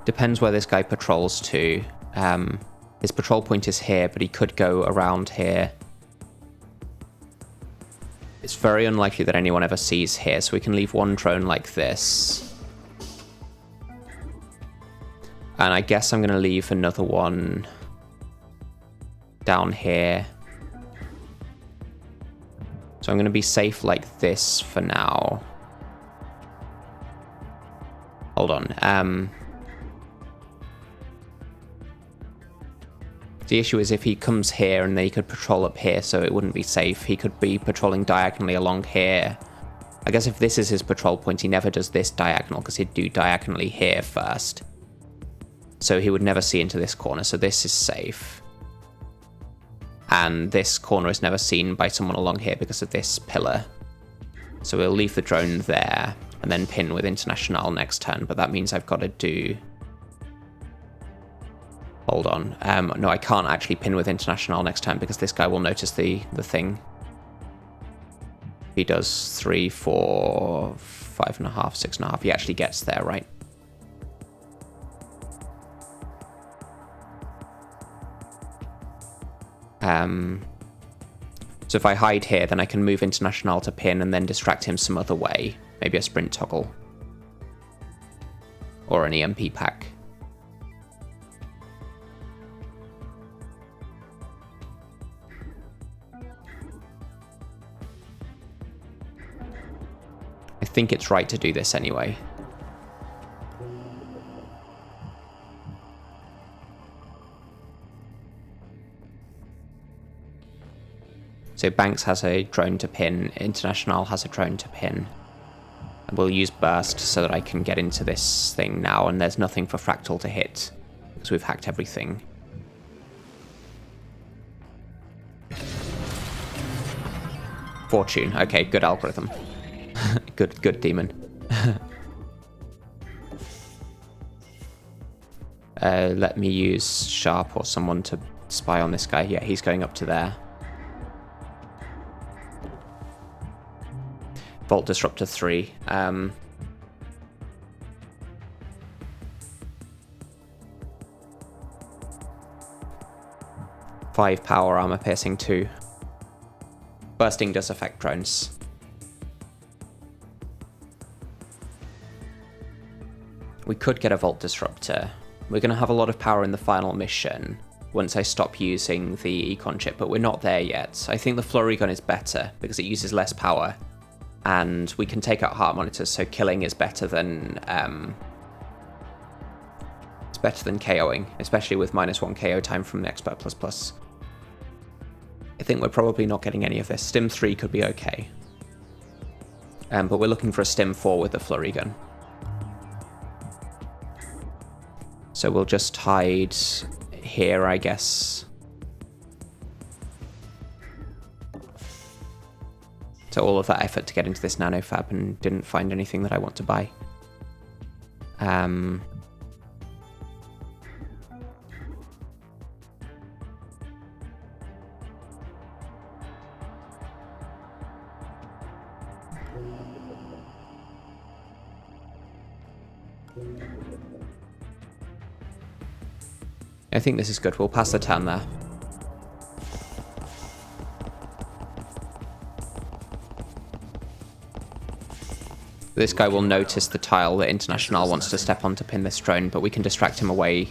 Depends where this guy patrols to. His patrol point is here, but he could go around here. It's very unlikely that anyone ever sees here, so we can leave one drone like this. And I guess I'm going to leave another one down here. So I'm going to be safe like this for now. Hold on. The issue is if he comes here and then he could patrol up here, so it wouldn't be safe. He could be patrolling diagonally along here I guess if this is his patrol point, he never does this diagonal, because he'd do diagonally here first. So he would never see into this corner, so this is safe. And this corner is never seen by someone along here because of this pillar. So we'll leave the drone there, and then pin with International next turn, but that means I've got to do... Hold on. No, I can't actually pin with International next turn because this guy will notice the thing. He does 3, 4, 5.5, 6.5. He actually gets there, right? So if I hide here, then I can move International to pin and then distract him some other way. Maybe a sprint toggle. Or an EMP pack. I think it's right to do this anyway. So Banks has a drone to pin, International has a drone to pin. And we'll use Burst so that I can get into this thing now, and there's nothing for Fractal to hit, because we've hacked everything. Fortune, okay, good algorithm. good demon. Let me use Sharp or someone to spy on this guy. Yeah, he's going up to there. Volt Disruptor 3. 5 power, armor piercing 2. Bursting does affect drones. We could get a Volt Disruptor. We're going to have a lot of power in the final mission once I stop using the Econ chip, but we're not there yet. I think the Flurry Gun is better because it uses less power. And we can take out heart monitors, so killing is better than KOing, especially with -1 KO time from an Expert++. I think we're probably not getting any of this. Stim 3 could be okay. But we're looking for a Stim 4 with the Flurry Gun. So we'll just hide here, I guess. So all of that effort to get into this nanofab and didn't find anything that I want to buy. I think this is good. We'll pass the turn there. This guy will notice the tile that International wants to step on to pin this drone, but we can distract him away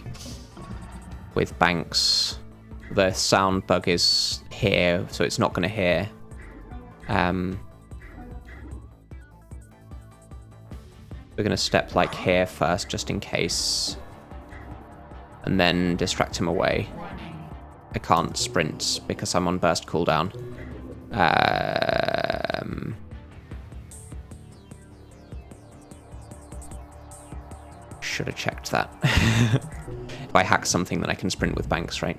with Banks. The sound bug is here, so it's not going to hear. We're going to step like here first, just in case. And then distract him away. I can't sprint because I'm on burst cooldown. Should have checked that. If I hack something, then I can sprint with Banks, right?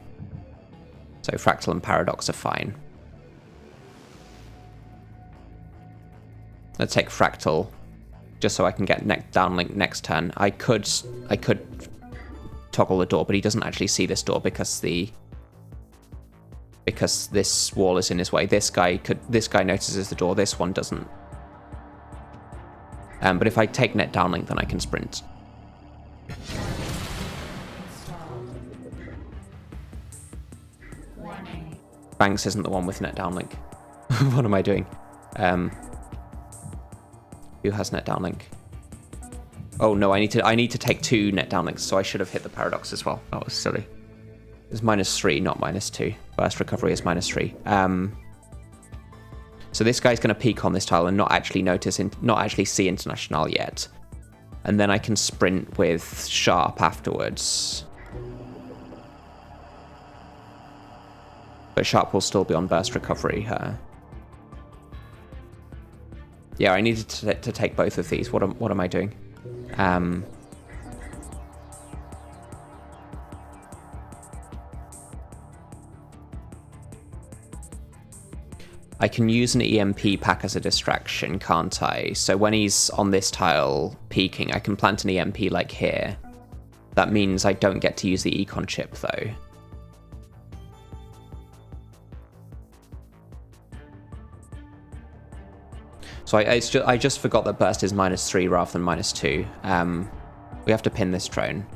So Fractal and Paradox are fine. Let's take Fractal, just so I can get downlink next turn. I could toggle the door, but he doesn't actually see this door because this wall is in his way. This guy notices the door. This one doesn't. But if I take net downlink, then I can sprint. Banks isn't the one with net downlink. What am I doing? Who has net downlink? Oh no, I need to take 2 net downlinks, so I should have hit the Paradox as well. That was silly. It's -3, not -2. Burst recovery is -3. So this guy's going to peek on this tile and not actually see International yet. And then I can sprint with Sharp afterwards. But Sharp will still be on burst recovery. Yeah, I needed to take both of these. What am I doing? I can use an EMP pack as a distraction, can't I? So when he's on this tile peeking, I can plant an EMP like here. That means I don't get to use the econ chip though. So I just forgot that burst is -3 rather than -2. We have to pin this drone.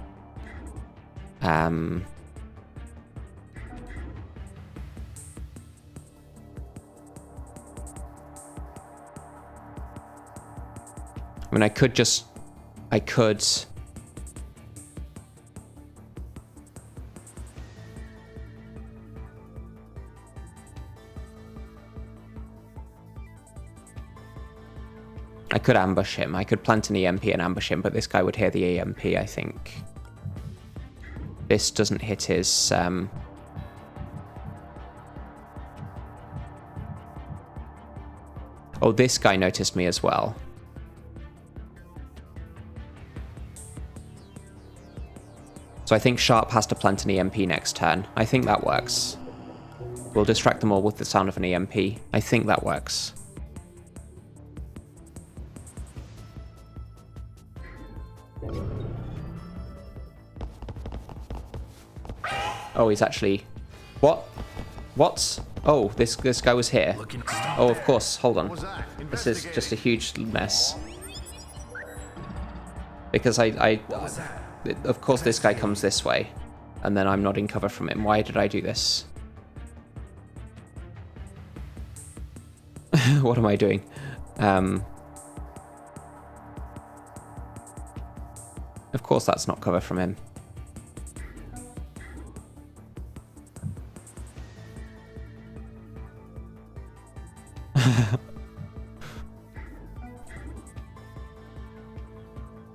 I mean, I could... I could ambush him. I could plant an EMP and ambush him, but this guy would hear the EMP, I think. This doesn't hit his... Oh, this guy noticed me as well. So I think Sharp has to plant an EMP next turn. I think that works. We'll distract them all with the sound of an EMP. I think that works. Oh, he's actually... What? What? Oh, this guy was here. Oh, of course. Hold on. This is just a huge mess. Because of course this guy comes this way. And then I'm not in cover from him. Why did I do this? What am I doing? Of course that's not cover from him.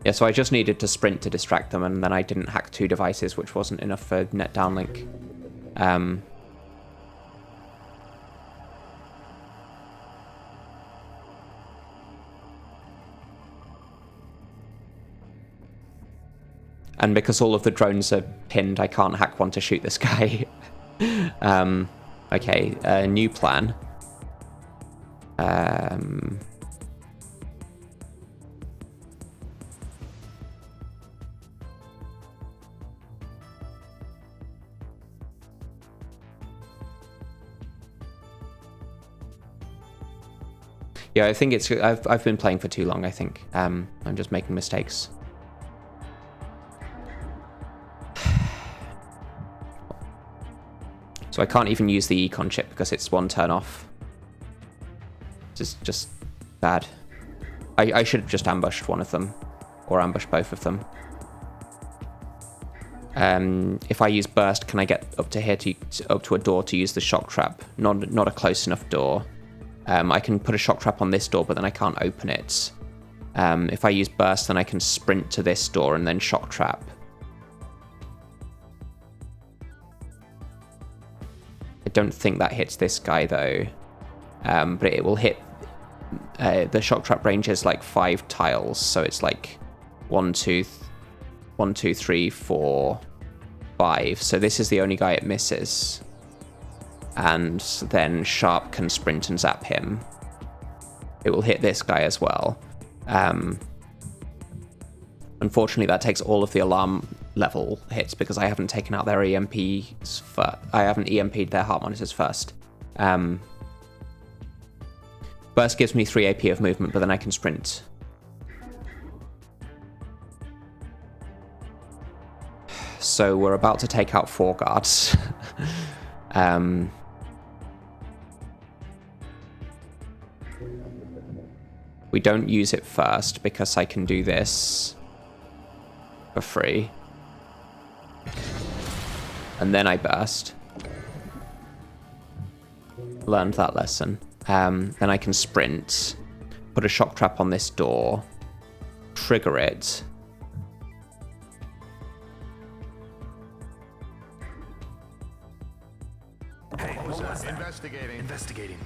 Yeah, so I just needed to sprint to distract them, and then I didn't hack 2 devices, which wasn't enough for net downlink. And because all of the drones are pinned, I can't hack one to shoot this guy. Okay, new plan. Yeah, I think it's... I've been playing for too long, I think. I'm just making mistakes. So I can't even use the econ chip because it's 1 turn off. Just bad. I should have just ambushed one of them. Or ambushed both of them. If I use burst, can I get up to here, up to a door to use the shock trap? Not a close enough door. I can put a shock trap on this door, but then I can't open it. If I use burst, then I can sprint to this door and then shock trap. I don't think that hits this guy, though. But it will hit... the shock trap range is like 5 tiles, so it's like 1, 2, 3, 4, 5. So this is the only guy it misses. And then Sharp can sprint and zap him. It will hit this guy as well. Unfortunately, that takes all of the alarm level hits because I haven't taken out their EMPs. I haven't EMP'd their heart monitors first. Burst gives me 3 AP of movement, but then I can sprint. So we're about to take out 4 guards. We don't use it first because I can do this for free. And then I burst. Learned that lesson. Then I can sprint, put a shock trap on this door, trigger it. Hey, investigating.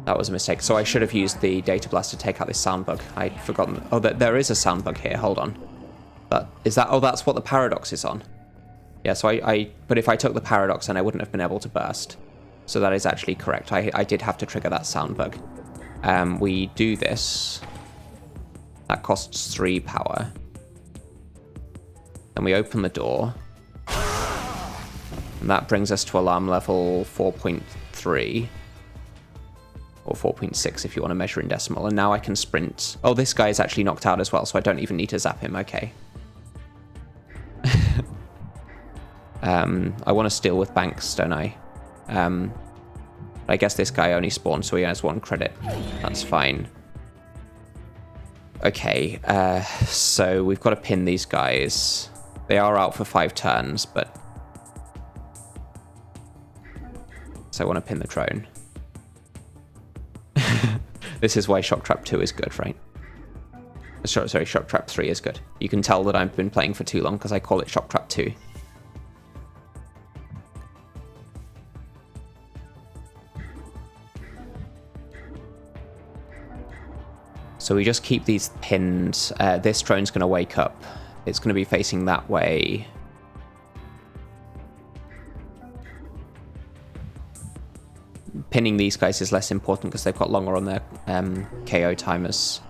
That was a mistake. So I should have used the data blast to take out this sound bug. I'd forgotten. Oh, there is a sound bug here. Hold on. But is that... Oh, that's what the paradox is on. Yeah, so but if I took the paradox, then I wouldn't have been able to burst. So that is actually correct. I did have to trigger that sound bug. We do this. That costs 3 power. Then we open the door. And that brings us to alarm level 4.3. Or 4.6 if you want to measure in decimal. And now I can sprint. Oh, this guy is actually knocked out as well, so I don't even need to zap him. Okay. I want to steal with banks, don't I? I guess this guy only spawned, so he has 1 credit. That's fine. Okay, so we've got to pin these guys. They are out for 5 turns, but... So I want to pin the drone. This is why Shock Trap 2 is good, right? Sorry, Shock Trap 3 is good. You can tell that I've been playing for too long because I call it Shock Trap 2. So we just keep these pinned. This drone's going to wake up. It's going to be facing that way. Pinning these guys is less important because they've got longer on their KO timers.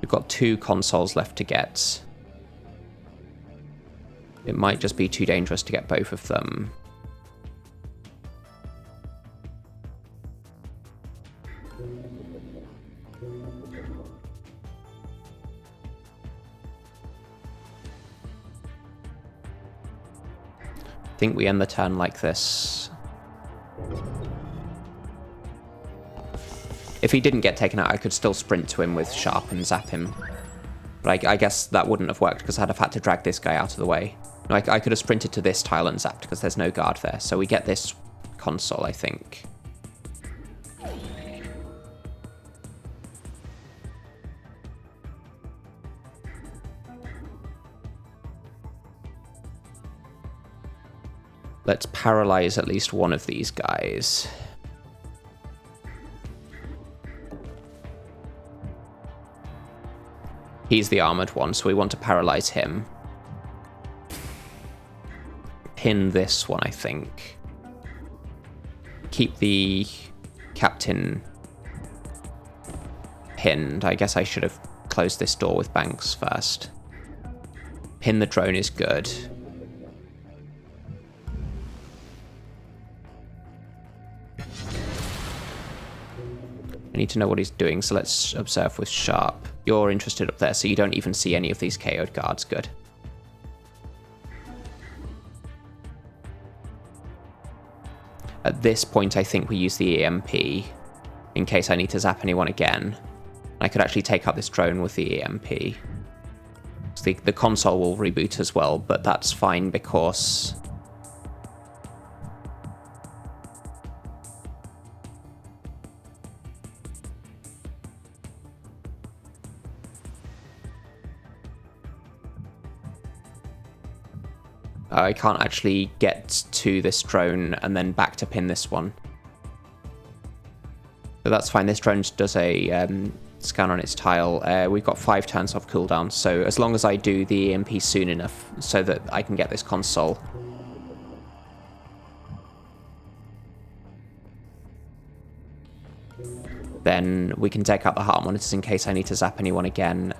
We've got 2 consoles left to get. It might just be too dangerous to get both of them. I think we end the turn like this. If he didn't get taken out, I could still sprint to him with Sharp and zap him. But I guess that wouldn't have worked because I'd have had to drag this guy out of the way. No, I could have sprinted to this tile and zapped because there's no guard there. So we get this console, I think. Let's paralyze at least one of these guys. He's the armored one, so we want to paralyze him. Pin this one, I think. Keep the captain pinned. I guess I should have closed this door with banks first. Pin the drone is good. I need to know what he's doing, so let's observe with Sharp. You're interested up there, so you don't even see any of these KO'd guards. Good. At this point, I think we use the EMP in case I need to zap anyone again. I could actually take out this drone with the EMP. So the console will reboot as well, but that's fine because... I can't actually get to this drone and then back to pin this one. But that's fine. This drone does a scan on its tile. We've got 5 turns off cooldown, so as long as I do the EMP soon enough so that I can get this console. Then we can take out the heart monitors in case I need to zap anyone again.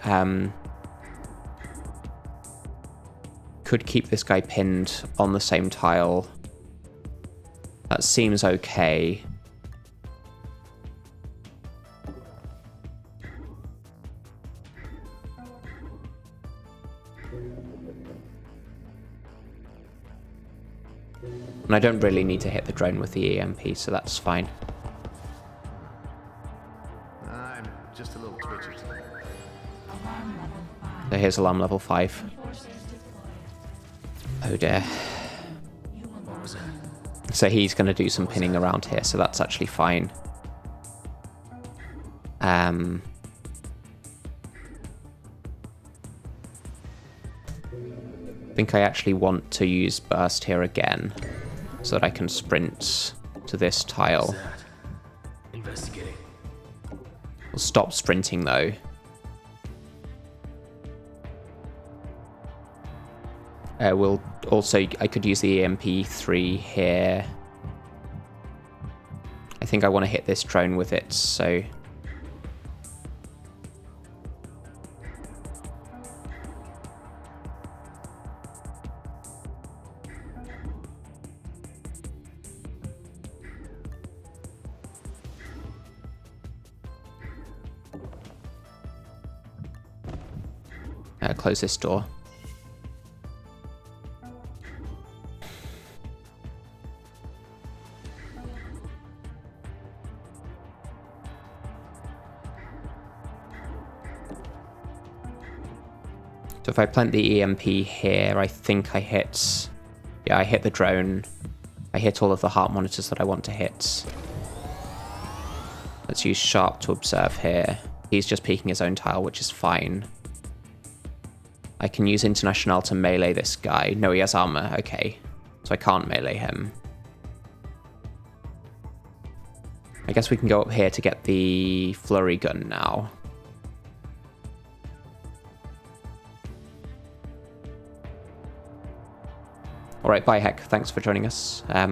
Could keep this guy pinned on the same tile. That seems okay. And I don't really need to hit the drone with the EMP, so that's fine. I'm just a little twitchy. So here's alarm level 5. Oh dear. What was that? So he's going to do some pinning around here, so that's actually fine. I think I actually want to use burst here again so that I can sprint to this tile. Investigating. We'll stop sprinting though. We'll also, I could use the EMP3 here. I think I want to hit this drone with it, so... close this door. So if I plant the EMP here, I think I hit... Yeah, I hit the drone. I hit all of the heart monitors that I want to hit. Let's use Sharp to observe here. He's just peeking his own tile, which is fine. I can use International to melee this guy. No, he has armor. Okay. So I can't melee him. I guess we can go up here to get the flurry gun now. Alright, bye Heck. Thanks for joining us. I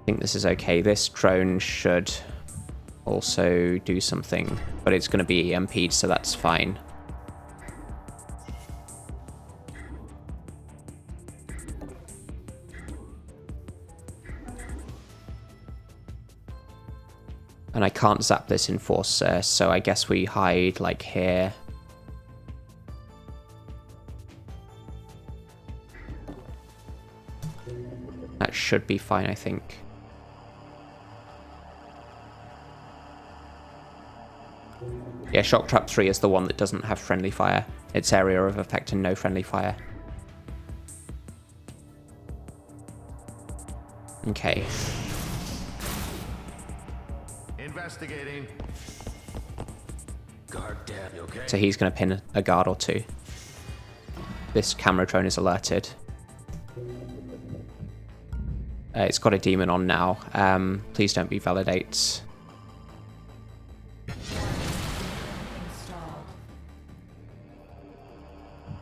think this is okay. This drone should also do something, but it's going to be EMP'd, so that's fine. And I can't zap this Enforcer, so I guess we hide like here. That should be fine, I think. Yeah, Shock Trap 3 is the one that doesn't have friendly fire. Its area of effect and no friendly fire. Okay. Investigating. Guard down, you okay? So he's going to pin a guard or two. This camera drone is alerted. It's got a demon on now. Please don't be validate.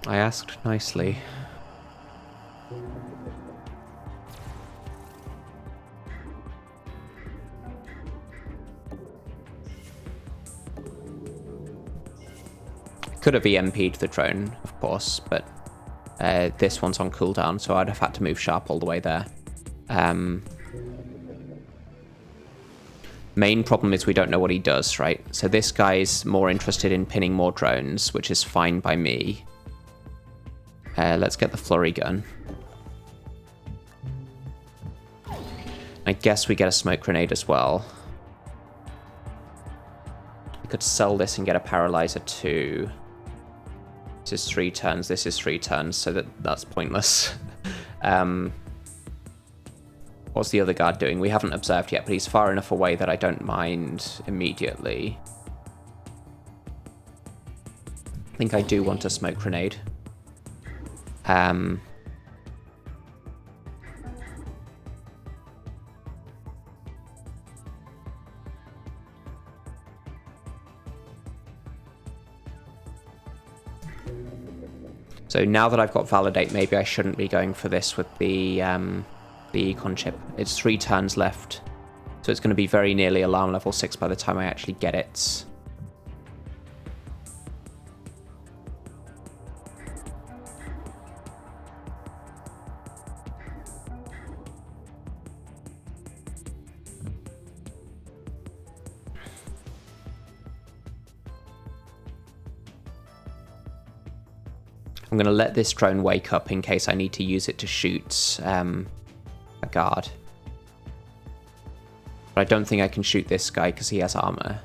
I asked nicely. Could have EMP'd the drone, of course, but this one's on cooldown, so I'd have had to move Sharp all the way there. Main problem is we don't know what he does, right? So this guy's more interested in pinning more drones, which is fine by me. Let's get the flurry gun. I guess we get a smoke grenade as well. I could sell this and get a paralyzer too. This is 3 turns, this is 3 turns, so that's pointless. What's the other guard doing? We haven't observed yet, but he's far enough away that I don't mind immediately. I think I do want a smoke grenade. So now that I've got validate, maybe I shouldn't be going for this with the econ chip. It's 3 turns left, so it's going to be very nearly alarm level 6 by the time I actually get it. I'm going to let this drone wake up in case I need to use it to shoot a guard. But I don't think I can shoot this guy because he has armor.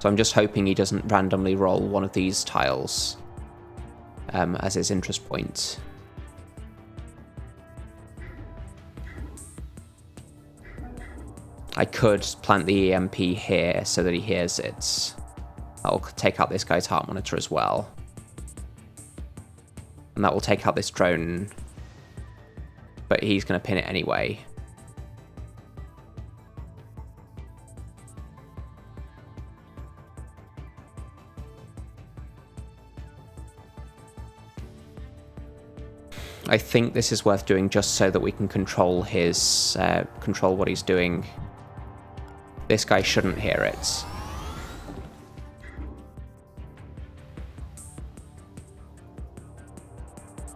So I'm just hoping he doesn't randomly roll one of these tiles as his interest point. I could plant the EMP here so that he hears it. That'll take out this guy's heart monitor as well. And that will take out this drone. but he's going to pin it anyway. I think this is worth doing just so that we can control his, control what he's doing. This guy shouldn't hear it.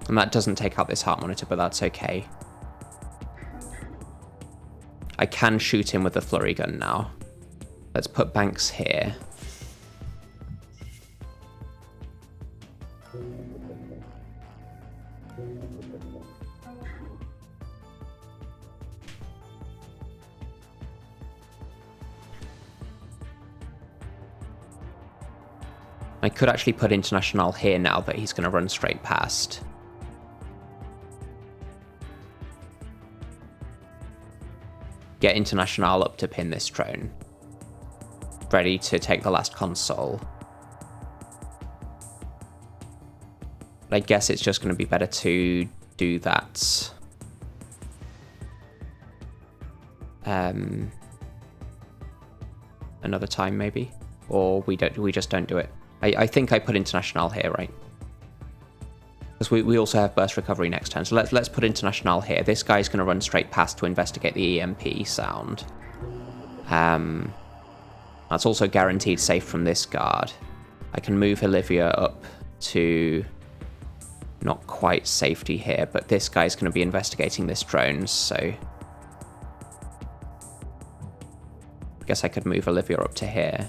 And that doesn't take out this heart monitor, but that's okay. I can shoot him with the flurry gun now. Let's put Banks here. I could actually put International here now that he's going to run straight past. Get International up to pin this drone. Ready to take the last console. But I guess it's just going to be better to do that. Another time maybe, or we just don't do it. I think I put International here, right? Because we also have burst recovery next turn, so let's put International here. This guy's going to run straight past to investigate the EMP sound. That's also guaranteed safe from this guard. I can move Olivia up to not quite safety here, but this guy's going to be investigating this drone, so I guess I could move Olivia up to here.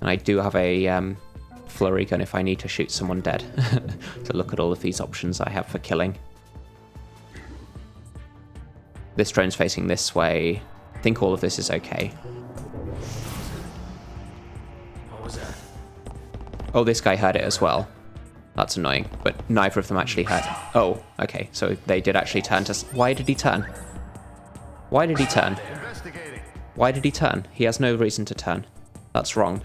And I do have a flurry gun if I need to shoot someone dead. To look at all of these options I have for killing. This drone's facing this way. I think all of this is okay. What was that? Oh, this guy heard it as well. That's annoying, but neither of them actually heard. Oh, okay, so they did actually turn to... Why did he turn? Why did he turn? Why did he turn? He has no reason to turn. That's wrong.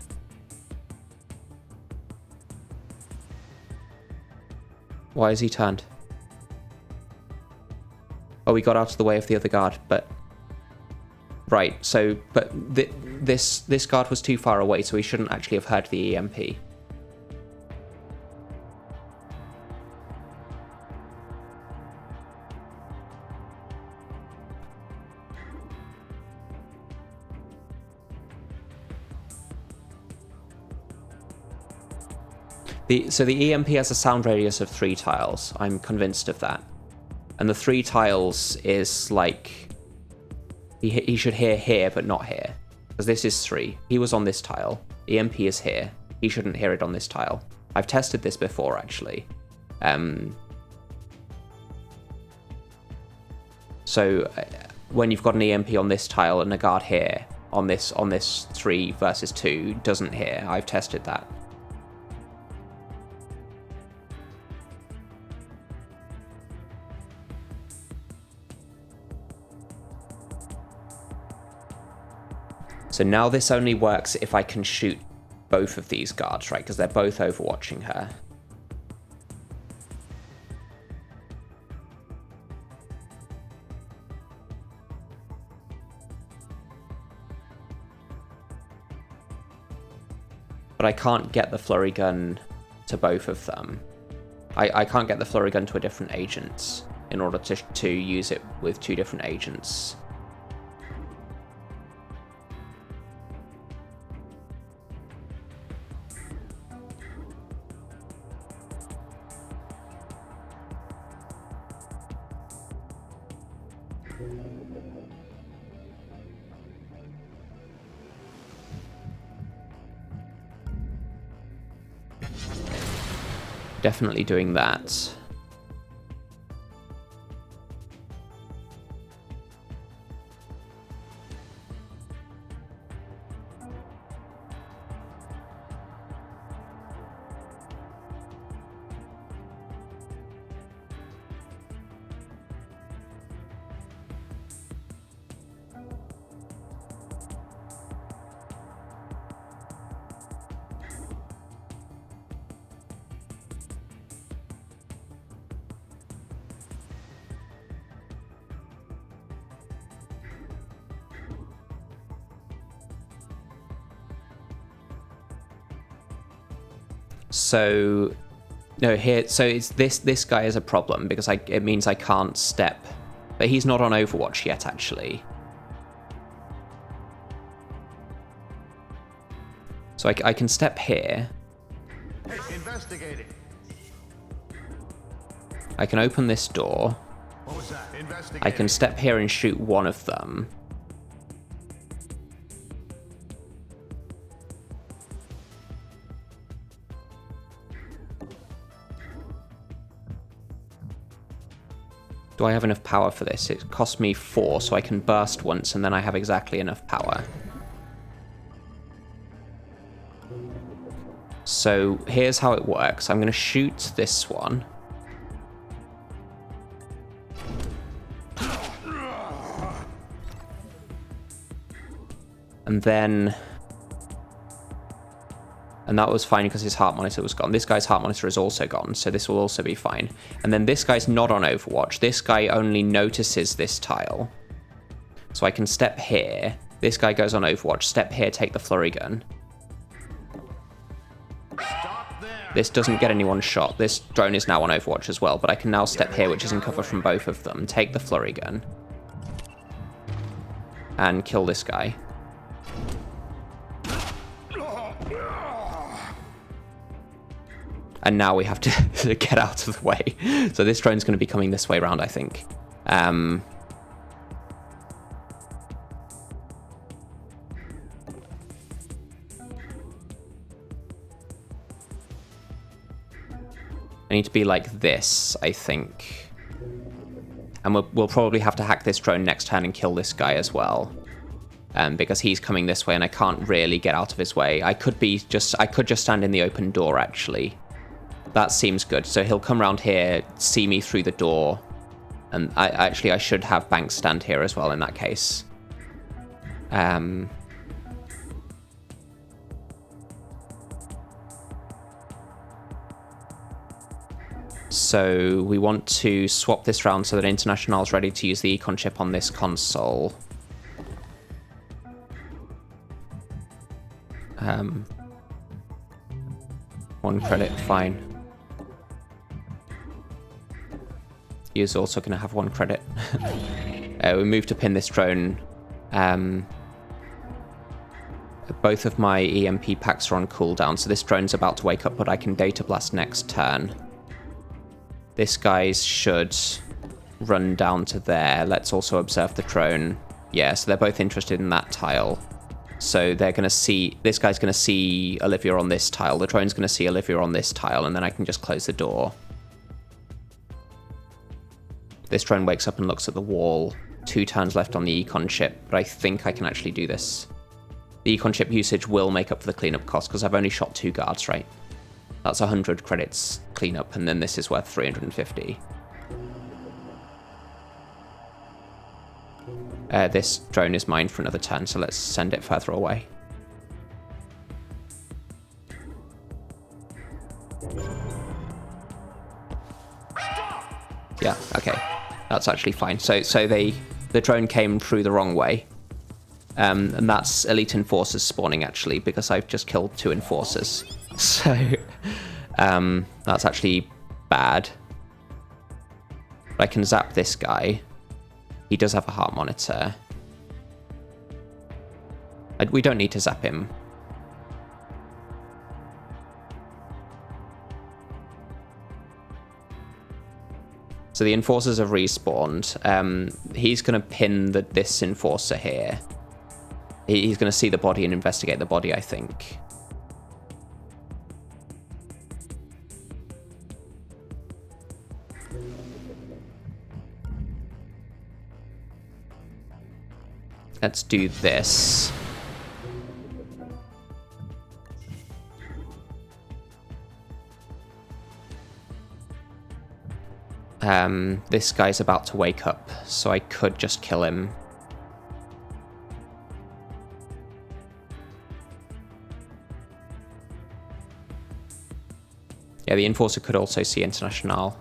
Why has he turned? Oh, he got out of the way of the other guard, but... Right, so... But this guard was too far away, so he shouldn't actually have heard the EMP. So the EMP has a sound radius of 3 tiles. I'm convinced of that. And the 3 tiles is like... He should hear here, but not here. Because this is 3. He was on this tile. EMP is here. He shouldn't hear it on this tile. I've tested this before, actually. So when you've got an EMP on this tile and a guard here, on this 3 versus 2, doesn't hear. I've tested that. So now this only works if I can shoot both of these guards, right? Because they're both overwatching her. But I can't get the flurry gun to both of them. I can't get the flurry gun to a different agent in order to use it with 2 different agents. Definitely doing that. So no, here. So it's this guy is a problem because it means I can't step. But he's not on Overwatch yet, actually. So I can step here. Hey, investigating. I can open this door. What was that? Investigating. I can step here and shoot one of them. Do I have enough power for this? It cost me 4, so I can burst once, and then I have exactly enough power. So here's how it works. I'm going to shoot this one. And then... And that was fine because his heart monitor was gone. This guy's heart monitor is also gone, so this will also be fine. And then this guy's not on Overwatch. This guy only notices this tile. So I can step here. This guy goes on Overwatch. Step here, take the flurry gun. This doesn't get anyone shot. This drone is now on Overwatch as well, but I can now step here, which is in cover from both of them. Take the flurry gun. And kill this guy. And now we have to get out of the way. So this drone's going to be coming this way around, I think. I need to be like this, I think. And we'll probably have to hack this drone next turn and kill this guy as well. Because he's coming this way and I can't really get out of his way. I could just stand in the open door, actually. That seems good. So he'll come around here, see me through the door, and I should have Banks stand here as well in that case. So we want to swap this round so that International is ready to use the econ chip on this console. One credit, fine. He is also going to have 1 credit. We move to pin this drone. Both of my EMP packs are on cooldown, so this drone's about to wake up, but I can data blast next turn. This guy should run down to there. Let's also observe the drone. Yeah, so they're both interested in that tile. So they're going to see... This guy's going to see Olivia on this tile. The drone's going to see Olivia on this tile, and then I can just close the door. This drone wakes up and looks at the wall. 2 turns left on the econ chip, but I think I can actually do this. The econ chip usage will make up for the cleanup cost, because I've only shot 2 guards, right? That's 100 credits cleanup, and then this is worth 350. This drone is mine for another turn, so let's send it further away. Yeah, okay. That's actually fine. So the drone came through the wrong way. And that's elite enforcers spawning, actually, because I've just killed 2 enforcers. So that's actually bad. But I can zap this guy. He does have a heart monitor. We don't need to zap him. So the enforcers have respawned. He's going to pin this enforcer here. He's going to see the body and investigate the body, I think. Let's do this. This guy's about to wake up, so I could just kill him. Yeah, the enforcer could also see International.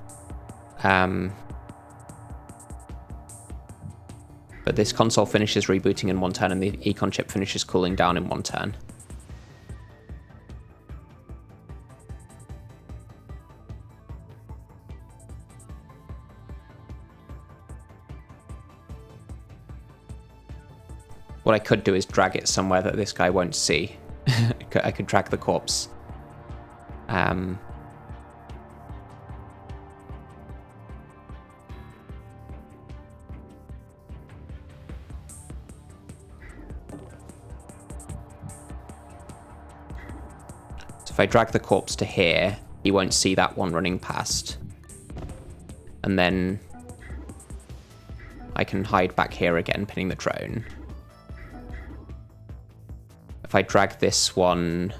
But this console finishes rebooting in 1 turn, and the econ chip finishes cooling down in 1 turn. What I could do is drag it somewhere that this guy won't see. I could drag the corpse. So if I drag the corpse to here, he won't see that one running past. And then I can hide back here again, pinning the drone. If I drag this one...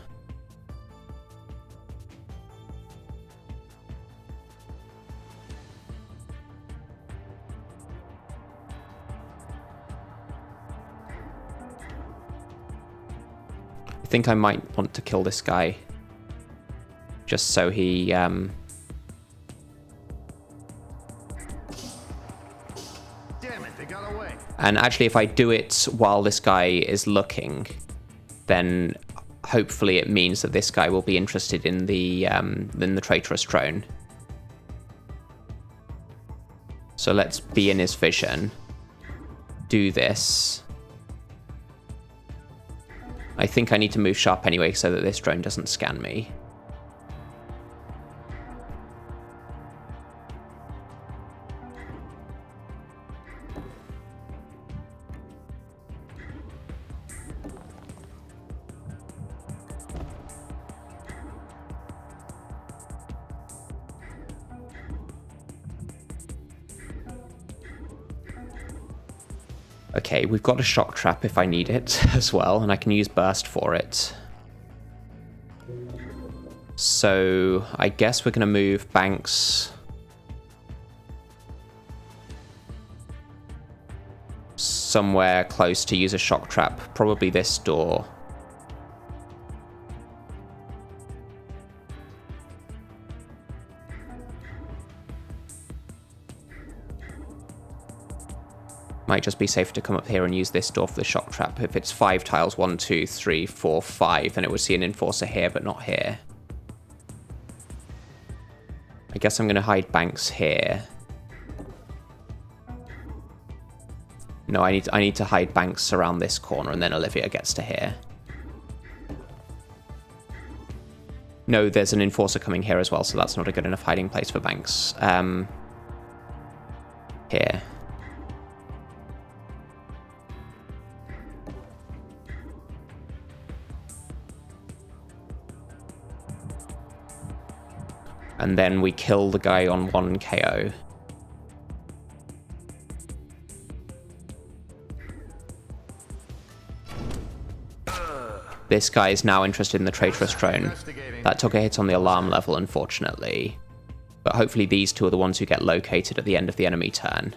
I think I might want to kill this guy. Just so he... Damn it, they got away. And actually, if I do it while this guy is looking, then hopefully it means that this guy will be interested in the traitorous drone. So let's be in his vision. Do this. I think I need to move sharp anyway so that this drone doesn't scan me. Okay, we've got a shock trap if I need it as well, and I can use burst for it. So I guess we're going to move Banks somewhere close to use a shock trap, probably this door. Might just be safer to come up here and use this door for the shock trap. If it's 5 tiles, 1, 2, 3, 4, 5, then it would see an enforcer here, but not here. I guess I'm going to hide Banks here. No, I need to hide Banks around this corner, and then Olivia gets to here. No, there's an enforcer coming here as well, so that's not a good enough hiding place for Banks. Here. And then we kill the guy on 1 KO. This guy is now interested in the traitorous drone. That took a hit on the alarm level, unfortunately. But hopefully these two are the ones who get located at the end of the enemy turn.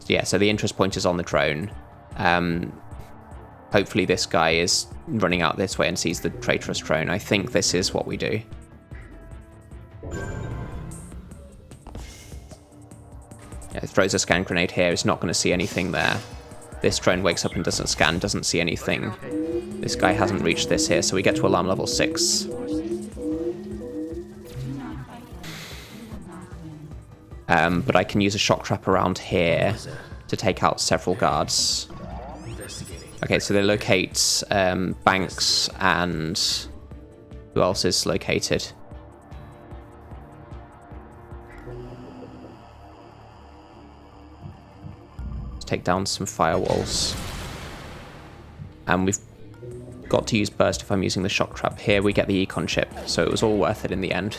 Yeah, so the interest point is on the drone. Hopefully this guy is running out this way and sees the traitorous drone. I think this is what we do. Yeah, it throws a scan grenade here. It's not going to see anything there. This drone wakes up and doesn't scan, doesn't see anything. This guy hasn't reached this here, so we get to alarm level 6. But I can use a shock trap around here to take out several guards. Okay, so they locate Banks and who else is located? Let's take down some firewalls. And we've got to use burst if I'm using the shock trap. Here we get the econ chip, so it was all worth it in the end.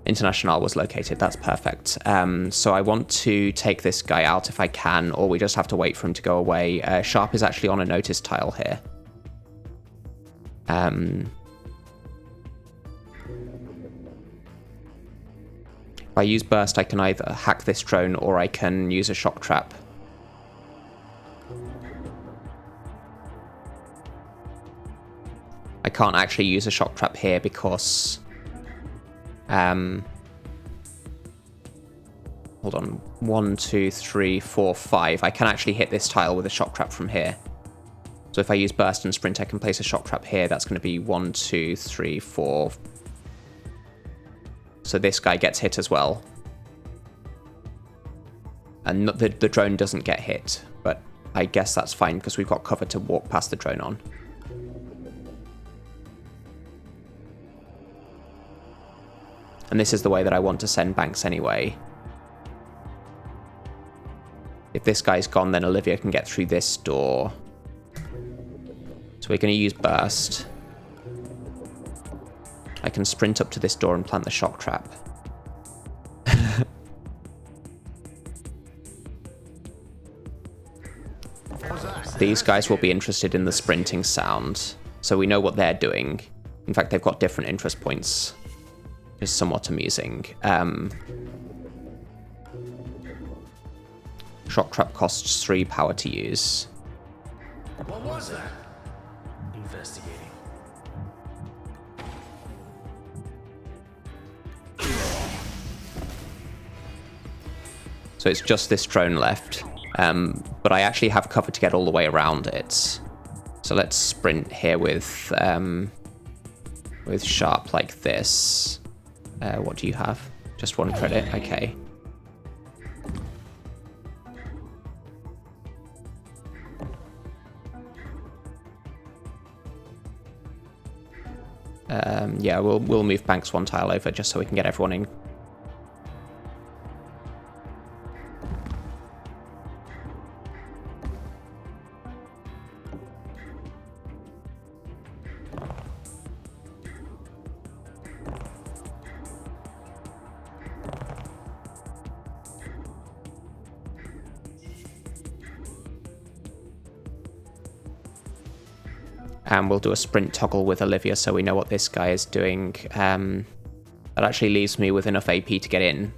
International was located, that's perfect. So I want to take this guy out if I can, or we just have to wait for him to go away. Sharp is actually on a notice tile here. If I use burst, I can either hack this drone or I can use a shock trap. I can't actually use a shock trap here because... hold on. 1, 2, 3, 4, 5. I can actually hit this tile with a shock trap from here. So if I use burst and sprint, I can place a shock trap here. That's going to be 1, 2, 3, 4. So this guy gets hit as well. And the drone doesn't get hit, but I guess that's fine because we've got cover to walk past the drone on. And this is the way that I want to send Banks anyway. If this guy's gone, then Olivia can get through this door. So we're going to use Burst. I can sprint up to this door and plant the shock trap. These guys will be interested in the sprinting sound, so we know what they're doing. In fact, they've got different interest points. It's somewhat amusing. Shock trap costs 3 power to use. What was that? Investigating. So it's just this drone left. But I actually have cover to get all the way around it. So let's sprint here with Sharp like this. What do you have? Just 1 credit, okay. Yeah, we'll move Banks 1 tile over just so we can get everyone in. And we'll do a sprint toggle with Olivia so we know what this guy is doing. That actually leaves me with enough AP to get in.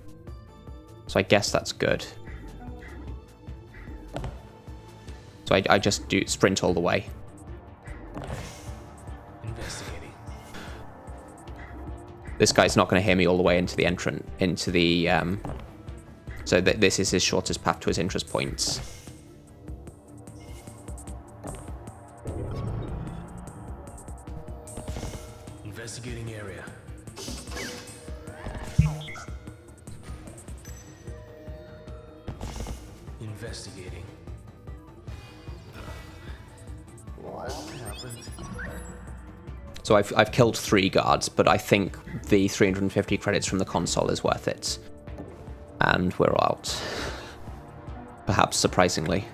So I guess that's good. So I just do sprint all the way. Investigating. This guy's not going to hear me all the way into the entrance, into the... so this is his shortest path to his interest points. Investigating area. Investigating. What happened? So I've killed 3 guards, but I think the 350 credits from the console is worth it. And we're out. Perhaps surprisingly.